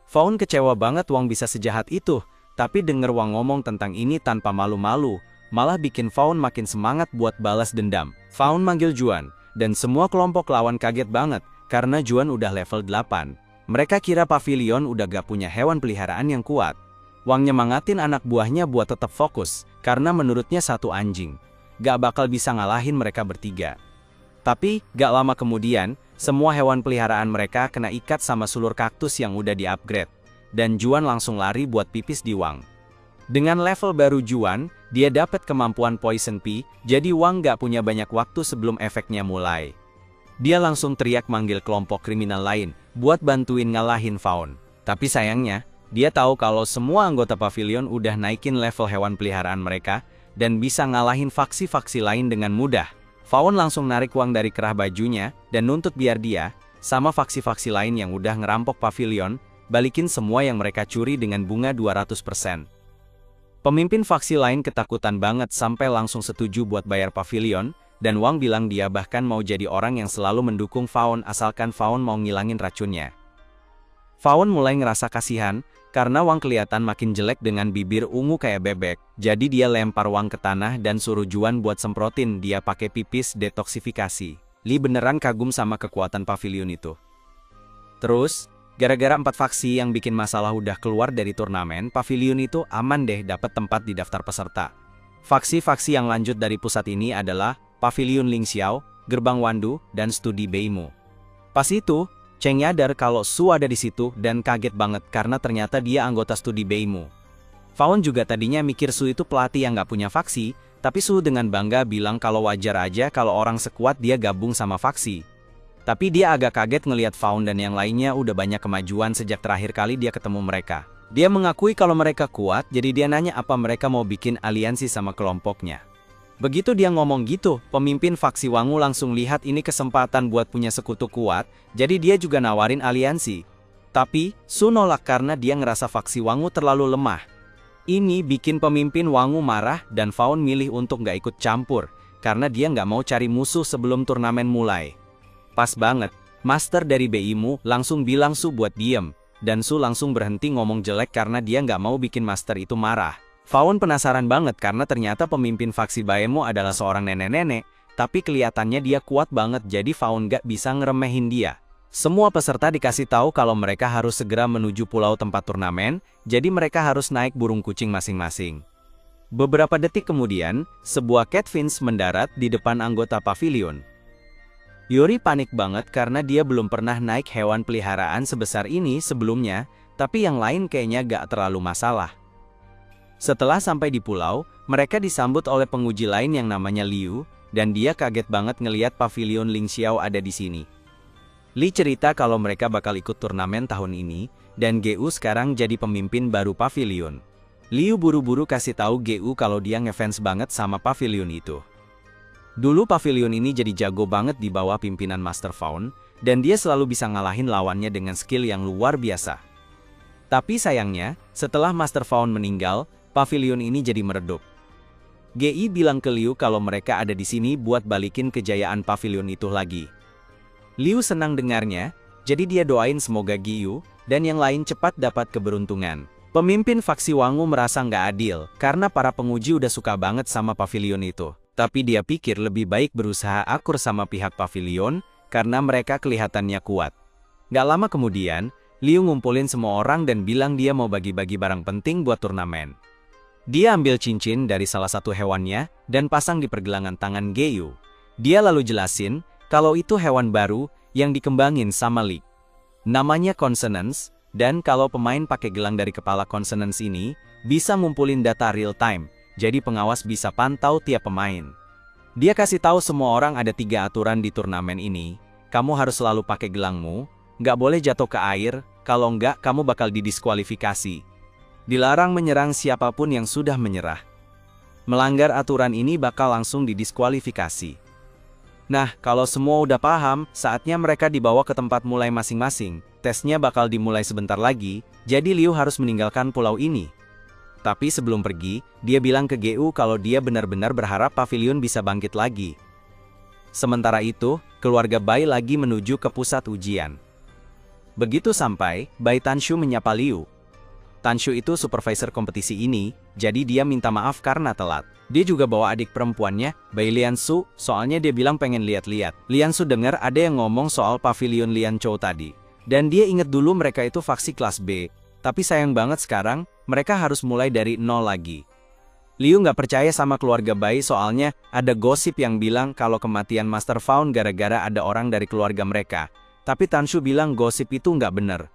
S1: Fawn kecewa banget Wang bisa sejahat itu, tapi denger Wang ngomong tentang ini tanpa malu-malu, malah bikin Fawn makin semangat buat balas dendam. Fawn manggil Juan, dan semua kelompok lawan kaget banget, karena Juan udah level 8. Mereka kira pavilion udah gak punya hewan peliharaan yang kuat. Wang nyemangatin anak buahnya buat tetap fokus, karena menurutnya satu anjing gak bakal bisa ngalahin mereka bertiga. Tapi, gak lama kemudian, semua hewan peliharaan mereka kena ikat sama sulur kaktus yang udah di-upgrade, dan Juan langsung lari buat pipis di Wang. Dengan level baru Juan, dia dapat kemampuan Poison Pi, jadi Wang gak punya banyak waktu sebelum efeknya mulai. Dia langsung teriak manggil kelompok kriminal lain, buat bantuin ngalahin Fawn. Tapi sayangnya, dia tahu kalau semua anggota pavilion udah naikin level hewan peliharaan mereka, dan bisa ngalahin faksi-faksi lain dengan mudah. Fawn langsung narik Wang dari kerah bajunya, dan nuntut biar dia, sama faksi-faksi lain yang udah ngerampok pavilion, balikin semua yang mereka curi dengan bunga 200%. Pemimpin faksi lain ketakutan banget sampai langsung setuju buat bayar pavilion, dan Wang bilang dia bahkan mau jadi orang yang selalu mendukung Fawn asalkan Fawn mau ngilangin racunnya. Fawn mulai ngerasa kasihan, karena Wang kelihatan makin jelek dengan bibir ungu kayak bebek, jadi dia lempar Wang ke tanah dan suruh Juan buat semprotin dia pakai pipis detoksifikasi. Lee beneran kagum sama kekuatan pavilion itu. Terus, Gara-gara 4 faksi yang bikin masalah udah keluar dari turnamen, pavilion itu aman deh dapat tempat di daftar peserta. Faksi-faksi yang lanjut dari pusat ini adalah Pavilion Lingxiao, Gerbang Wandu, dan Studi Beimu. Pas itu, Cheng nyadar kalau Su ada di situ dan kaget banget karena ternyata dia anggota Studi Beimu. Faun juga tadinya mikir Su itu pelatih yang nggak punya faksi, tapi Su dengan bangga bilang kalau wajar aja kalau orang sekuat dia gabung sama faksi. Tapi dia agak kaget ngelihat Faun dan yang lainnya udah banyak kemajuan sejak terakhir kali dia ketemu mereka. Dia mengakui kalau mereka kuat, jadi dia nanya apa mereka mau bikin aliansi sama kelompoknya. Begitu dia ngomong gitu, pemimpin faksi Wangu langsung lihat ini kesempatan buat punya sekutu kuat, jadi dia juga nawarin aliansi. Tapi, Su nolak karena dia ngerasa faksi Wangu terlalu lemah. Ini bikin pemimpin Wangu marah dan Faun milih untuk nggak ikut campur, karena dia nggak mau cari musuh sebelum turnamen mulai. Pas banget, Master dari Beimu langsung bilang Su buat diem, dan Su langsung berhenti ngomong jelek karena dia nggak mau bikin Master itu marah. Faun penasaran banget karena ternyata pemimpin faksi Beimu adalah seorang nenek-nenek, tapi kelihatannya dia kuat banget jadi Faun gak bisa ngeremehin dia. Semua peserta dikasih tahu kalau mereka harus segera menuju pulau tempat turnamen, jadi mereka harus naik burung kucing masing-masing. Beberapa detik kemudian, sebuah Catfinch mendarat di depan anggota pavilion. Yuri panik banget karena dia belum pernah naik hewan peliharaan sebesar ini sebelumnya, tapi yang lain kayaknya gak terlalu masalah. Setelah sampai di pulau, mereka disambut oleh penguji lain yang namanya Liu, dan dia kaget banget ngelihat pavilion Lingxiao ada di sini. Li cerita kalau mereka bakal ikut turnamen tahun ini, dan Gu sekarang jadi pemimpin baru pavilion. Liu buru-buru kasih tahu Gu kalau dia ngefans banget sama pavilion itu. Dulu pavilion ini jadi jago banget di bawah pimpinan Master Faun, dan dia selalu bisa ngalahin lawannya dengan skill yang luar biasa. Tapi sayangnya, setelah Master Faun meninggal, pavilion ini jadi meredup. Gi bilang ke Liu kalau mereka ada di sini buat balikin kejayaan pavilion itu lagi. Liu senang dengarnya, jadi dia doain semoga Giyu dan yang lain cepat dapat keberuntungan. Pemimpin faksi Wangu merasa nggak adil, karena para penguji udah suka banget sama pavilion itu. Tapi dia pikir lebih baik berusaha akur sama pihak pavilion, karena mereka kelihatannya kuat. Nggak lama kemudian, Liu ngumpulin semua orang dan bilang dia mau bagi-bagi barang penting buat turnamen. Dia ambil cincin dari salah satu hewannya dan pasang di pergelangan tangan Giyu. Dia lalu jelasin kalau itu hewan baru yang dikembangin sama Li. Namanya Consonance, dan kalau pemain pakai gelang dari kepala Consonance ini, bisa ngumpulin data real time, jadi pengawas bisa pantau tiap pemain. Dia kasih tahu semua orang ada 3 aturan di turnamen ini. Kamu harus selalu pakai gelangmu, nggak boleh jatuh ke air, kalau nggak kamu bakal didiskualifikasi. Dilarang menyerang siapapun yang sudah menyerah. Melanggar aturan ini bakal langsung didiskualifikasi. Nah, kalau semua udah paham, saatnya mereka dibawa ke tempat mulai masing-masing. Tesnya bakal dimulai sebentar lagi, jadi Liu harus meninggalkan pulau ini. Tapi sebelum pergi, dia bilang ke Gu kalau dia benar-benar berharap pavilion bisa bangkit lagi. Sementara itu, keluarga Bai lagi menuju ke pusat ujian. Begitu sampai, Bai Tanshu menyapa Liu. Tanshu itu supervisor kompetisi ini, jadi dia minta maaf karena telat. Dia juga bawa adik perempuannya, Bai Liansu, soalnya dia bilang pengen lihat-lihat. Liansu dengar ada yang ngomong soal pavilion Lianzhou tadi. Dan dia inget dulu mereka itu faksi kelas B, tapi sayang banget sekarang, mereka harus mulai dari nol lagi. Liu nggak percaya sama keluarga Bai soalnya ada gosip yang bilang kalau kematian Master Faun gara-gara ada orang dari keluarga mereka. Tapi Tanshu bilang gosip itu nggak bener.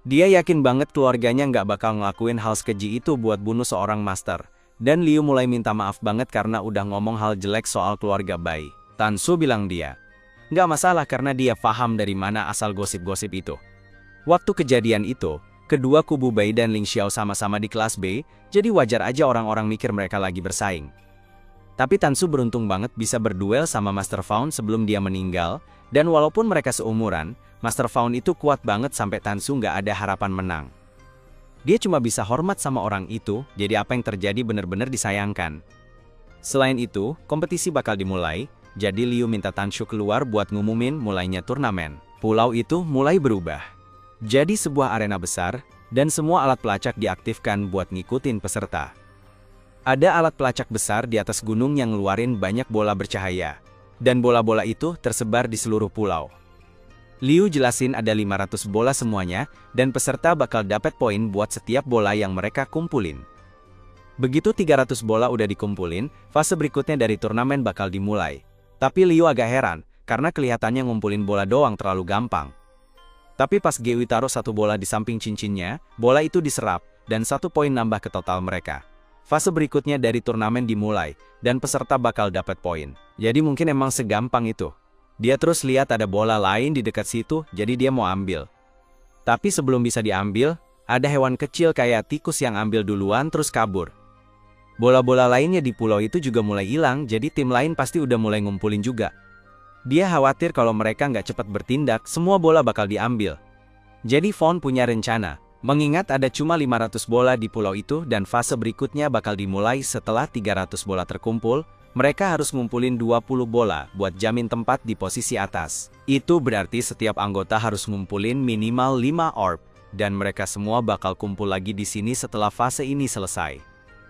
S1: Dia yakin banget keluarganya nggak bakal ngelakuin hal sekeji itu buat bunuh seorang master. Dan Liu mulai minta maaf banget karena udah ngomong hal jelek soal keluarga Bai. Tanshu bilang dia nggak masalah karena dia paham dari mana asal gosip-gosip itu. Waktu kejadian itu, kedua kubu Bai dan Lingxiao sama-sama di kelas B, jadi wajar aja orang-orang mikir mereka lagi bersaing. Tapi Tanshu beruntung banget bisa berduel sama Master Faun sebelum dia meninggal, dan walaupun mereka seumuran, Master Faun itu kuat banget sampai Tanshu nggak ada harapan menang. Dia cuma bisa hormat sama orang itu, jadi apa yang terjadi benar-benar disayangkan. Selain itu, kompetisi bakal dimulai, jadi Liu minta Tanshu keluar buat ngumumin mulainya turnamen. Pulau itu mulai berubah. Jadi sebuah arena besar, dan semua alat pelacak diaktifkan buat ngikutin peserta. Ada alat pelacak besar di atas gunung yang ngeluarin banyak bola bercahaya, dan bola-bola itu tersebar di seluruh pulau. Liu jelasin ada 500 bola semuanya, dan peserta bakal dapat poin buat setiap bola yang mereka kumpulin. Begitu 300 bola udah dikumpulin, fase berikutnya dari turnamen bakal dimulai. Tapi Liu agak heran, karena kelihatannya ngumpulin bola doang terlalu gampang. Tapi pas Gewi taruh satu bola di samping cincinnya, bola itu diserap, dan 1 poin nambah ke total mereka. Fase berikutnya dari turnamen dimulai, dan peserta bakal dapat poin. Jadi mungkin emang segampang itu. Dia terus lihat ada bola lain di dekat situ, jadi dia mau ambil. Tapi sebelum bisa diambil, ada hewan kecil kayak tikus yang ambil duluan terus kabur. Bola-bola lainnya di pulau itu juga mulai hilang, jadi tim lain pasti udah mulai ngumpulin juga. Dia khawatir kalau mereka nggak cepat bertindak, semua bola bakal diambil. Jadi Fawn punya rencana. Mengingat ada cuma 500 bola di pulau itu dan fase berikutnya bakal dimulai setelah 300 bola terkumpul, mereka harus ngumpulin 20 bola buat jamin tempat di posisi atas. Itu berarti setiap anggota harus ngumpulin minimal 5 orb, dan mereka semua bakal kumpul lagi di sini setelah fase ini selesai.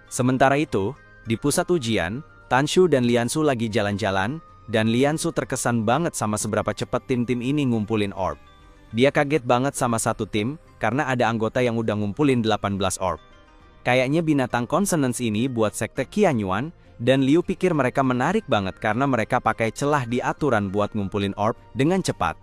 S1: Sementara itu, di pusat ujian, Tanshu dan Lianshu lagi jalan-jalan, dan Lianshu terkesan banget sama seberapa cepat tim-tim ini ngumpulin orb. Dia kaget banget sama satu tim, karena ada anggota yang udah ngumpulin 18 orb. Kayaknya binatang consonance ini buat sekte Qianyuan, dan Liu pikir mereka menarik banget karena mereka pakai celah di aturan buat ngumpulin orb dengan cepat.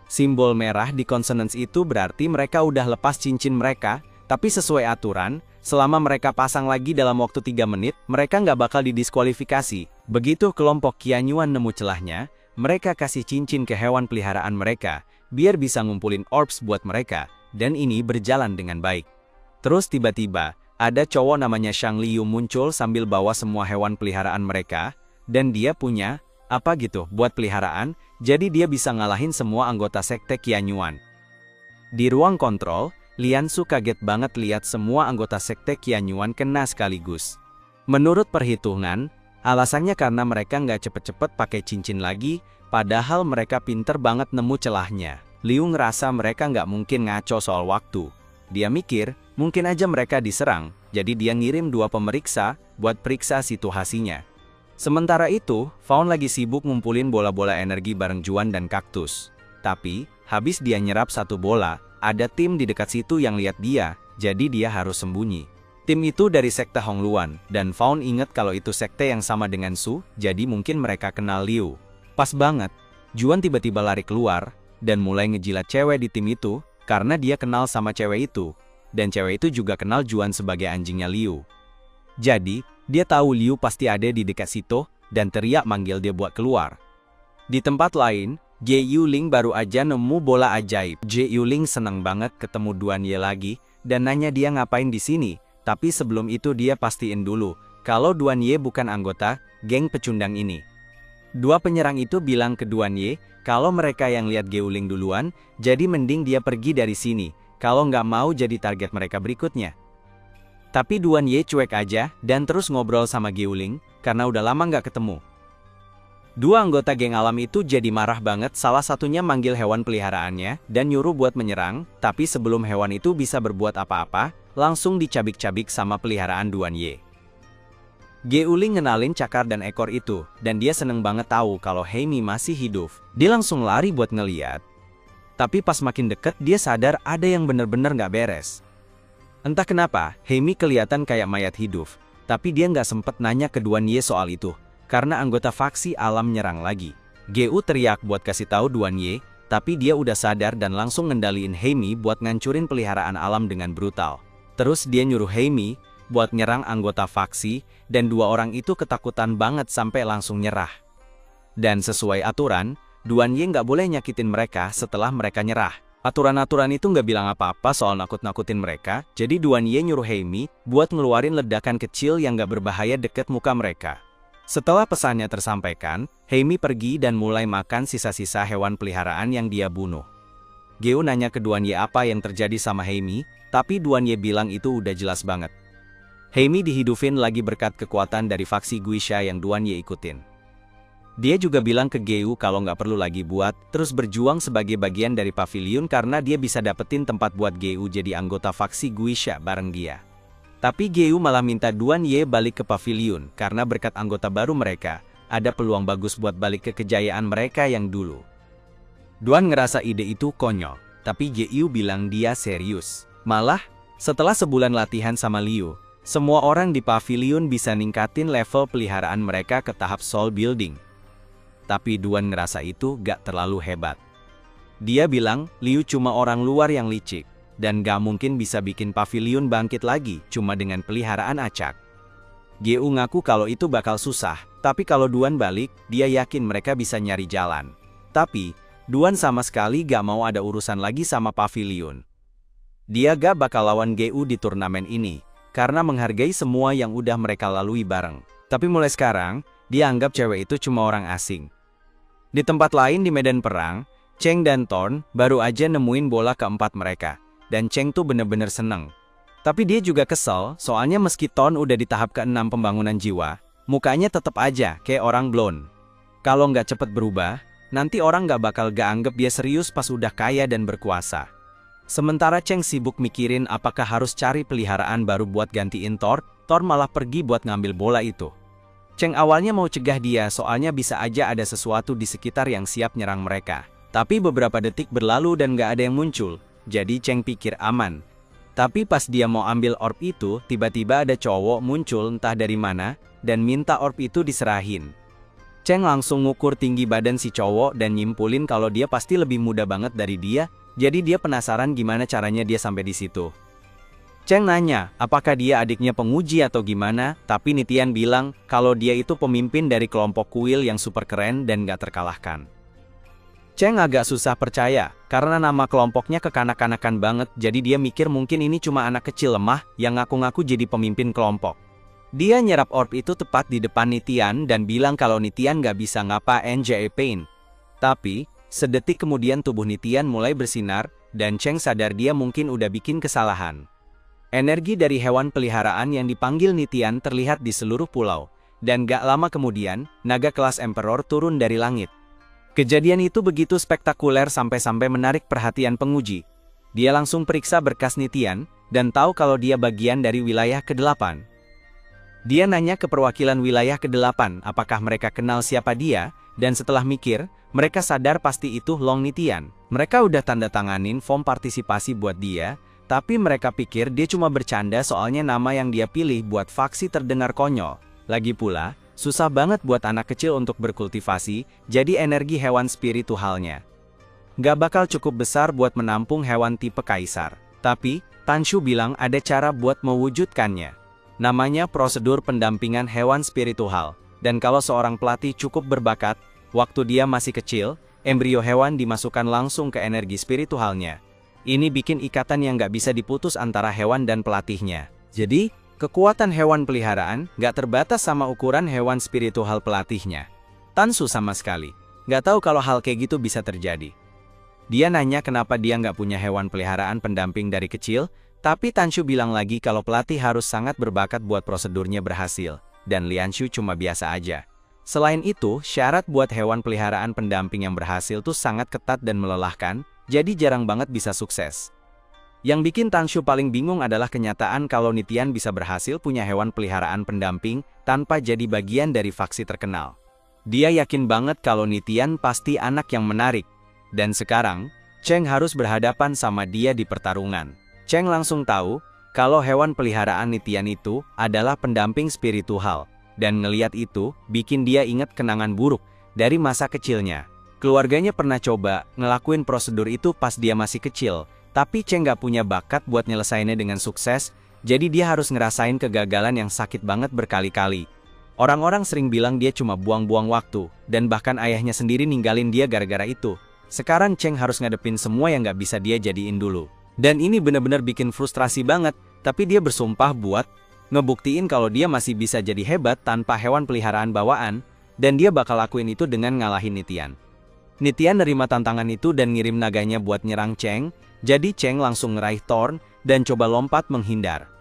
S1: Simbol merah di consonance itu berarti mereka udah lepas cincin mereka, tapi sesuai aturan, selama mereka pasang lagi dalam waktu 3 menit, mereka nggak bakal didiskualifikasi. Begitu kelompok Qianyuan nemu celahnya, mereka kasih cincin ke hewan peliharaan mereka, biar bisa ngumpulin orbs buat mereka, dan ini berjalan dengan baik. Terus tiba-tiba, ada cowok namanya Shang Liu muncul sambil bawa semua hewan peliharaan mereka, dan dia punya, apa gitu, buat peliharaan, jadi dia bisa ngalahin semua anggota sekte Qianyuan. Di ruang kontrol, Lianshu kaget banget lihat semua anggota sekte Qianyuan kena sekaligus. Menurut perhitungan, alasannya karena mereka nggak cepet-cepet pakai cincin lagi, padahal mereka pinter banget nemu celahnya. Liu ngerasa mereka nggak mungkin ngaco soal waktu. Dia mikir, mungkin aja mereka diserang, jadi dia ngirim 2 pemeriksa buat periksa situasinya. Sementara itu, Fawn lagi sibuk ngumpulin bola-bola energi bareng Juan dan Kaktus. Tapi, habis dia nyerap 1 bola, ada tim di dekat situ yang lihat dia, jadi dia harus sembunyi. Tim itu dari sekte Hongluan, dan Fawn inget kalau itu sekte yang sama dengan Su, jadi mungkin mereka kenal Liu. Pas banget, Juan tiba-tiba lari keluar, dan mulai ngejilat cewek di tim itu, karena dia kenal sama cewek itu, dan cewek itu juga kenal Juan sebagai anjingnya Liu. Jadi, dia tahu Liu pasti ada di dekat situ, dan teriak manggil dia buat keluar. Di tempat lain, Ge Yuling baru aja nemu bola ajaib. Ge Yuling senang banget ketemu Duan Ye lagi, dan nanya dia ngapain di sini, tapi sebelum itu dia pastiin dulu, kalau Duan Ye bukan anggota geng pecundang ini. 2 penyerang itu bilang ke Duan Ye, kalau mereka yang lihat Ge Yuling duluan, jadi mending dia pergi dari sini, kalau nggak mau jadi target mereka berikutnya. Tapi Duan Ye cuek aja, dan terus ngobrol sama Ge Yuling, karena udah lama nggak ketemu. 2 anggota geng alam itu jadi marah banget, salah satunya manggil hewan peliharaannya, dan nyuruh buat menyerang, tapi sebelum hewan itu bisa berbuat apa-apa, langsung dicabik-cabik sama peliharaan Duan Ye. Ge Yuling ngenalin cakar dan ekor itu, dan dia seneng banget tahu kalau Heimi masih hidup. Dia langsung lari buat ngeliat. Tapi pas makin deket, dia sadar ada yang bener-bener nggak beres. Entah kenapa, Heimi kelihatan kayak mayat hidup, tapi dia nggak sempet nanya ke Duan Ye soal itu, karena anggota faksi alam nyerang lagi. Gu teriak buat kasih tahu Duan Ye, tapi dia udah sadar dan langsung ngendaliin Heimi buat ngancurin peliharaan alam dengan brutal. Terus dia nyuruh Heimi buat nyerang anggota faksi, dan 2 orang itu ketakutan banget sampai langsung nyerah. Dan sesuai aturan, Duan Ye nggak boleh nyakitin mereka setelah mereka nyerah. Aturan-aturan itu nggak bilang apa-apa soal nakut-nakutin mereka, jadi Duan Ye nyuruh Heimi buat ngeluarin ledakan kecil yang nggak berbahaya deket muka mereka. Setelah pesannya tersampaikan, Heimi pergi dan mulai makan sisa-sisa hewan peliharaan yang dia bunuh. Geo nanya ke Duan Ye apa yang terjadi sama Heimi, tapi Duan Ye bilang itu udah jelas banget. Heimi dihidupin lagi berkat kekuatan dari faksi Guisha yang Duan Ye ikutin. Dia juga bilang ke Geu kalau nggak perlu lagi buat terus berjuang sebagai bagian dari pavilion karena dia bisa dapetin tempat buat Geu jadi anggota faksi Guisha bareng dia. Tapi Geu malah minta Duan Ye balik ke pavilion karena berkat anggota baru mereka, ada peluang bagus buat balik ke kejayaan mereka yang dulu. Duan ngerasa ide itu konyol, tapi Jiu bilang dia serius. Malah, setelah sebulan latihan sama Liu, semua orang di pavilion bisa ningkatin level peliharaan mereka ke tahap soul building. Tapi Duan ngerasa itu gak terlalu hebat. Dia bilang Liu cuma orang luar yang licik, dan gak mungkin bisa bikin pavilion bangkit lagi cuma dengan peliharaan acak. Jiu ngaku kalau itu bakal susah, tapi kalau Duan balik, dia yakin mereka bisa nyari jalan. Tapi, Duan sama sekali gak mau ada urusan lagi sama pavilion. Dia gak bakal lawan GU di turnamen ini, karena menghargai semua yang udah mereka lalui bareng. Tapi mulai sekarang, dia anggap cewek itu cuma orang asing. Di tempat lain di medan perang, Cheng dan Thorn baru aja nemuin bola keempat mereka, dan Cheng tuh bener-bener seneng. Tapi dia juga kesel, soalnya meski Thorn udah di tahap ke-6 pembangunan jiwa, mukanya tetap aja kayak orang blon. Kalau nggak cepet berubah, nanti orang nggak bakal gak anggap dia serius pas udah kaya dan berkuasa. Sementara Cheng sibuk mikirin apakah harus cari peliharaan baru buat gantiin Thorn, Thorn malah pergi buat ngambil bola itu. Cheng awalnya mau cegah dia soalnya bisa aja ada sesuatu di sekitar yang siap nyerang mereka. Tapi beberapa detik berlalu dan gak ada yang muncul, jadi Cheng pikir aman. Tapi pas dia mau ambil orb itu, tiba-tiba ada cowok muncul entah dari mana, dan minta orb itu diserahin. Cheng langsung ngukur tinggi badan si cowok dan nyimpulin kalau dia pasti lebih muda banget dari dia, jadi dia penasaran gimana caranya dia sampai di situ. Cheng nanya, apakah dia adiknya penguji atau gimana, tapi Nitian bilang kalau dia itu pemimpin dari kelompok kuil yang super keren dan gak terkalahkan. Cheng agak susah percaya, karena nama kelompoknya kekanak-kanakan banget, jadi dia mikir mungkin ini cuma anak kecil lemah yang ngaku-ngaku jadi pemimpin kelompok. Dia nyerap orb itu tepat di depan Nitian dan bilang kalau Nitian gak bisa ngapain Pain. Tapi, sedetik kemudian tubuh Nitian mulai bersinar, dan Cheng sadar dia mungkin udah bikin kesalahan. Energi dari hewan peliharaan yang dipanggil Nitian terlihat di seluruh pulau, dan gak lama kemudian, naga kelas Emperor turun dari langit. Kejadian itu begitu spektakuler sampai-sampai menarik perhatian penguji. Dia langsung periksa berkas Nitian, dan tahu kalau dia bagian dari wilayah ke-8. Dia nanya ke perwakilan wilayah ke-8 apakah mereka kenal siapa dia, dan setelah mikir, mereka sadar pasti itu Long Nitian. Mereka udah tanda tanganin form partisipasi buat dia, tapi mereka pikir dia cuma bercanda soalnya nama yang dia pilih buat faksi terdengar konyol. Lagi pula, susah banget buat anak kecil untuk berkultivasi, jadi energi hewan spiritualnya gak bakal cukup besar buat menampung hewan tipe kaisar. Tapi, Tanshu bilang ada cara buat mewujudkannya. Namanya prosedur pendampingan hewan spiritual, dan kalau seorang pelatih cukup berbakat, waktu dia masih kecil, embrio hewan dimasukkan langsung ke energi spiritualnya. Ini bikin ikatan yang gak bisa diputus antara hewan dan pelatihnya. Jadi, kekuatan hewan peliharaan gak terbatas sama ukuran hewan spiritual pelatihnya. Tanshu sama sekali gak tahu kalau hal kayak gitu bisa terjadi. Dia nanya kenapa dia gak punya hewan peliharaan pendamping dari kecil, tapi Tanshu bilang lagi kalau pelatih harus sangat berbakat buat prosedurnya berhasil, dan Lianshu cuma biasa aja. Selain itu, syarat buat hewan peliharaan pendamping yang berhasil tuh sangat ketat dan melelahkan, jadi jarang banget bisa sukses. Yang bikin Tanshu paling bingung adalah kenyataan kalau Nitian bisa berhasil punya hewan peliharaan pendamping tanpa jadi bagian dari faksi terkenal. Dia yakin banget kalau Nitian pasti anak yang menarik, dan sekarang, Cheng harus berhadapan sama dia di pertarungan. Cheng langsung tahu kalau hewan peliharaan Nitian itu adalah pendamping spiritual, dan ngeliat itu bikin dia ingat kenangan buruk dari masa kecilnya. Keluarganya pernah coba ngelakuin prosedur itu pas dia masih kecil, tapi Cheng gak punya bakat buat nyelesainnya dengan sukses, jadi dia harus ngerasain kegagalan yang sakit banget berkali-kali. Orang-orang sering bilang dia cuma buang-buang waktu, dan bahkan ayahnya sendiri ninggalin dia gara-gara itu. Sekarang Cheng harus ngadepin semua yang gak bisa dia jadiin dulu. Dan ini benar-benar bikin frustrasi banget, tapi dia bersumpah buat ngebuktiin kalau dia masih bisa jadi hebat tanpa hewan peliharaan bawaan, dan dia bakal lakuin itu dengan ngalahin Nitian. Nitian nerima tantangan itu dan ngirim naganya buat nyerang Cheng, jadi Cheng langsung ngeraih Thorn dan coba lompat menghindar.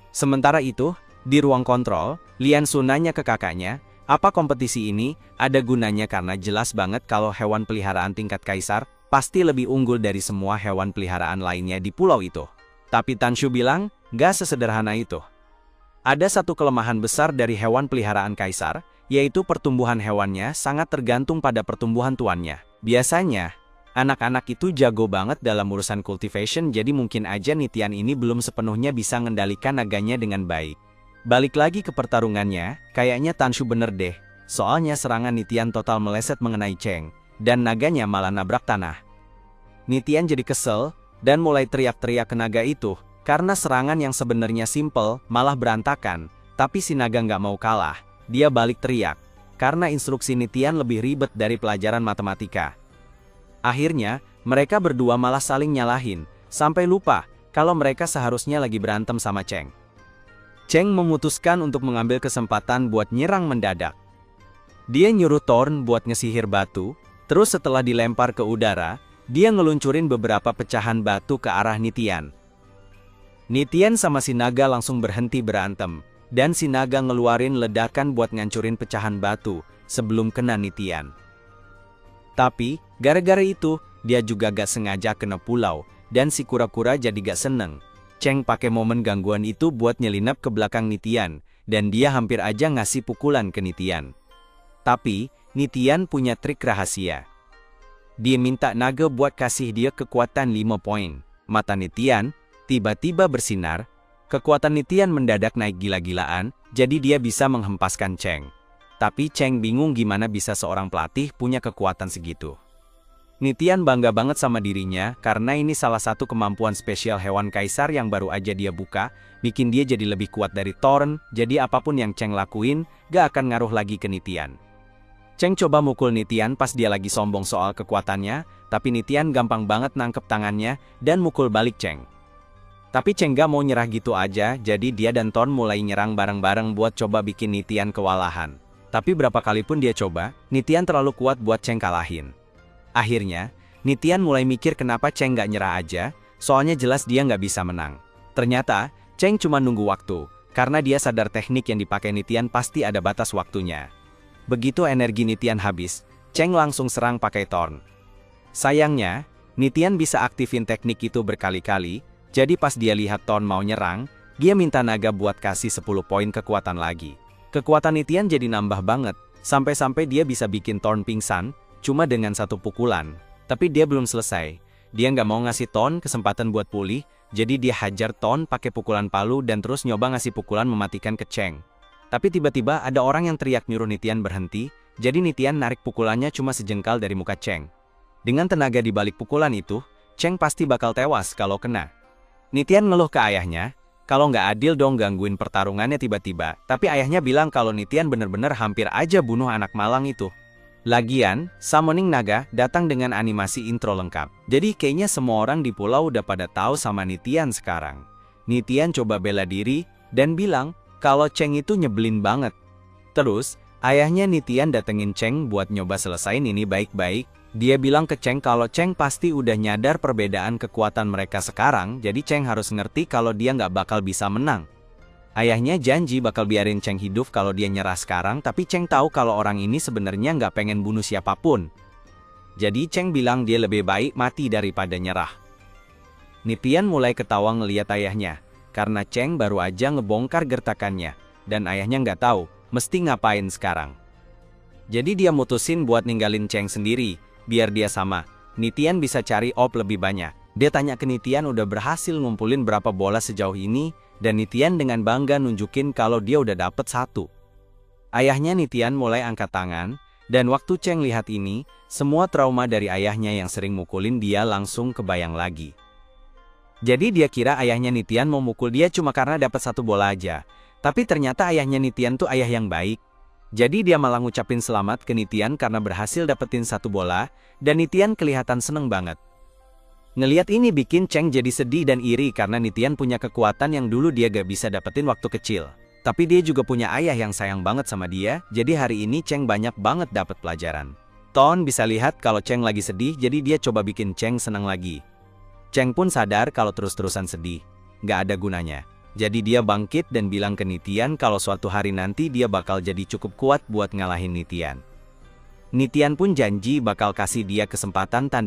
S1: Sementara itu, di ruang kontrol, Lianshu nanya ke kakaknya, apa kompetisi ini ada gunanya karena jelas banget kalau hewan peliharaan tingkat kaisar pasti lebih unggul dari semua hewan peliharaan lainnya di pulau itu. Tapi Tanshu bilang, gak sesederhana itu. Ada satu kelemahan besar dari hewan peliharaan kaisar, yaitu pertumbuhan hewannya sangat tergantung pada pertumbuhan tuannya. Biasanya, Anak-anak itu jago banget dalam urusan cultivation, jadi mungkin aja Nitian ini belum sepenuhnya bisa mengendalikan naganya dengan baik. Balik lagi ke pertarungannya, kayaknya Tanshu bener deh. Soalnya serangan Nitian total meleset mengenai Cheng, dan naganya malah nabrak tanah. Nitian jadi kesel, dan mulai teriak-teriak ke naga itu, karena serangan yang sebenarnya simple, malah berantakan. Tapi si naga nggak mau kalah, dia balik teriak, karena instruksi Nitian lebih ribet dari pelajaran matematika. Akhirnya, mereka berdua malah saling nyalahin, sampai lupa kalau mereka seharusnya lagi berantem sama Cheng. Cheng memutuskan untuk mengambil kesempatan buat nyerang mendadak. Dia nyuruh Thorn buat ngesihir batu, terus setelah dilempar ke udara, dia ngeluncurin beberapa pecahan batu ke arah Nitian. Nitian sama si naga langsung berhenti berantem, dan si naga ngeluarin ledakan buat ngancurin pecahan batu sebelum kena Nitian. Tapi, gara-gara itu, dia juga gak sengaja kena pulau, dan si kura-kura jadi gak seneng. Cheng pakai momen gangguan itu buat nyelinap ke belakang Nitian, dan dia hampir aja ngasih pukulan ke Nitian. Tapi, Nitian punya trik rahasia. Dia minta naga buat kasih dia kekuatan 5 poin. Mata Nitian tiba-tiba bersinar, kekuatan Nitian mendadak naik gila-gilaan, jadi dia bisa menghempaskan Cheng. Tapi Cheng bingung gimana bisa seorang pelatih punya kekuatan segitu. Nitian bangga banget sama dirinya karena ini salah satu kemampuan spesial hewan kaisar yang baru aja dia buka, bikin dia jadi lebih kuat dari Thorn, jadi apapun yang Cheng lakuin, gak akan ngaruh lagi ke Nitian. Cheng coba mukul Nitian pas dia lagi sombong soal kekuatannya, tapi Nitian gampang banget nangkep tangannya dan mukul balik Cheng. Tapi Cheng gak mau nyerah gitu aja, jadi dia dan Thorn mulai nyerang bareng-bareng buat coba bikin Nitian kewalahan. Tapi berapa kali pun dia coba, Nitian terlalu kuat buat Cheng kalahin. Akhirnya, Nitian mulai mikir kenapa Cheng gak nyerah aja, soalnya jelas dia nggak bisa menang. Ternyata, Cheng cuma nunggu waktu, karena dia sadar teknik yang dipakai Nitian pasti ada batas waktunya. Begitu energi Nitian habis, Cheng langsung serang pakai Thorn. Sayangnya, Nitian bisa aktifin teknik itu berkali-kali, jadi pas dia lihat Thorn mau nyerang, dia minta naga buat kasih 10 poin kekuatan lagi. Kekuatan Nitian jadi nambah banget, sampai-sampai dia bisa bikin Thorn pingsan, cuma dengan satu pukulan. Tapi dia belum selesai. Dia nggak mau ngasih Thorn kesempatan buat pulih, jadi dia hajar Thorn pakai pukulan palu dan terus nyoba ngasih pukulan mematikan ke Cheng. Tapi tiba-tiba ada orang yang teriak nyuruh Nitian berhenti, jadi Nitian narik pukulannya cuma sejengkal dari muka Cheng. Dengan tenaga di balik pukulan itu, Cheng pasti bakal tewas kalau kena. Nitian ngeluh ke ayahnya, kalau nggak adil dong gangguin pertarungannya tiba-tiba, tapi ayahnya bilang kalau Nitian bener-bener hampir aja bunuh anak malang itu. Lagian, Summoning Naga datang dengan animasi intro lengkap. Jadi kayaknya semua orang di pulau udah pada tahu sama Nitian sekarang. Nitian coba bela diri, dan bilang kalau Cheng itu nyebelin banget. Terus, ayahnya Nitian datengin Cheng buat nyoba selesain ini baik-baik. Dia bilang ke Cheng kalau Cheng pasti udah nyadar perbedaan kekuatan mereka sekarang, jadi Cheng harus ngerti kalau dia nggak bakal bisa menang. Ayahnya janji bakal biarin Cheng hidup kalau dia nyerah sekarang, tapi Cheng tahu kalau orang ini sebenarnya nggak pengen bunuh siapapun. Jadi Cheng bilang dia lebih baik mati daripada nyerah. Nitian mulai ketawa ngeliat ayahnya, karena Cheng baru aja ngebongkar gertakannya, dan ayahnya nggak tahu mesti ngapain sekarang. Jadi dia mutusin buat ninggalin Cheng sendiri, biar dia sama Nitian bisa cari op lebih banyak. Dia tanya ke Nitian udah berhasil ngumpulin berapa bola sejauh ini, dan Nitian dengan bangga nunjukin kalau dia udah dapet 1. Ayahnya Nitian mulai angkat tangan, dan waktu Cheng lihat ini, semua trauma dari ayahnya yang sering mukulin dia langsung kebayang lagi. Jadi dia kira ayahnya Nitian mau mukul dia cuma karena dapat 1 bola aja. Tapi ternyata ayahnya Nitian tuh ayah yang baik. Jadi dia malah ngucapin selamat ke Nitian karena berhasil dapetin 1 bola, dan Nitian kelihatan seneng banget. Ngeliat ini bikin Cheng jadi sedih dan iri karena Nitian punya kekuatan yang dulu dia gak bisa dapetin waktu kecil. Tapi dia juga punya ayah yang sayang banget sama dia, jadi hari ini Cheng banyak banget dapet pelajaran. Thorn bisa lihat kalau Cheng lagi sedih, jadi dia coba bikin Cheng senang lagi. Cheng pun sadar kalau terus-terusan sedih, gak ada gunanya. Jadi dia bangkit dan bilang ke Nitian kalau suatu hari nanti dia bakal jadi cukup kuat buat ngalahin Nitian. Nitian pun janji bakal kasih dia kesempatan tanding.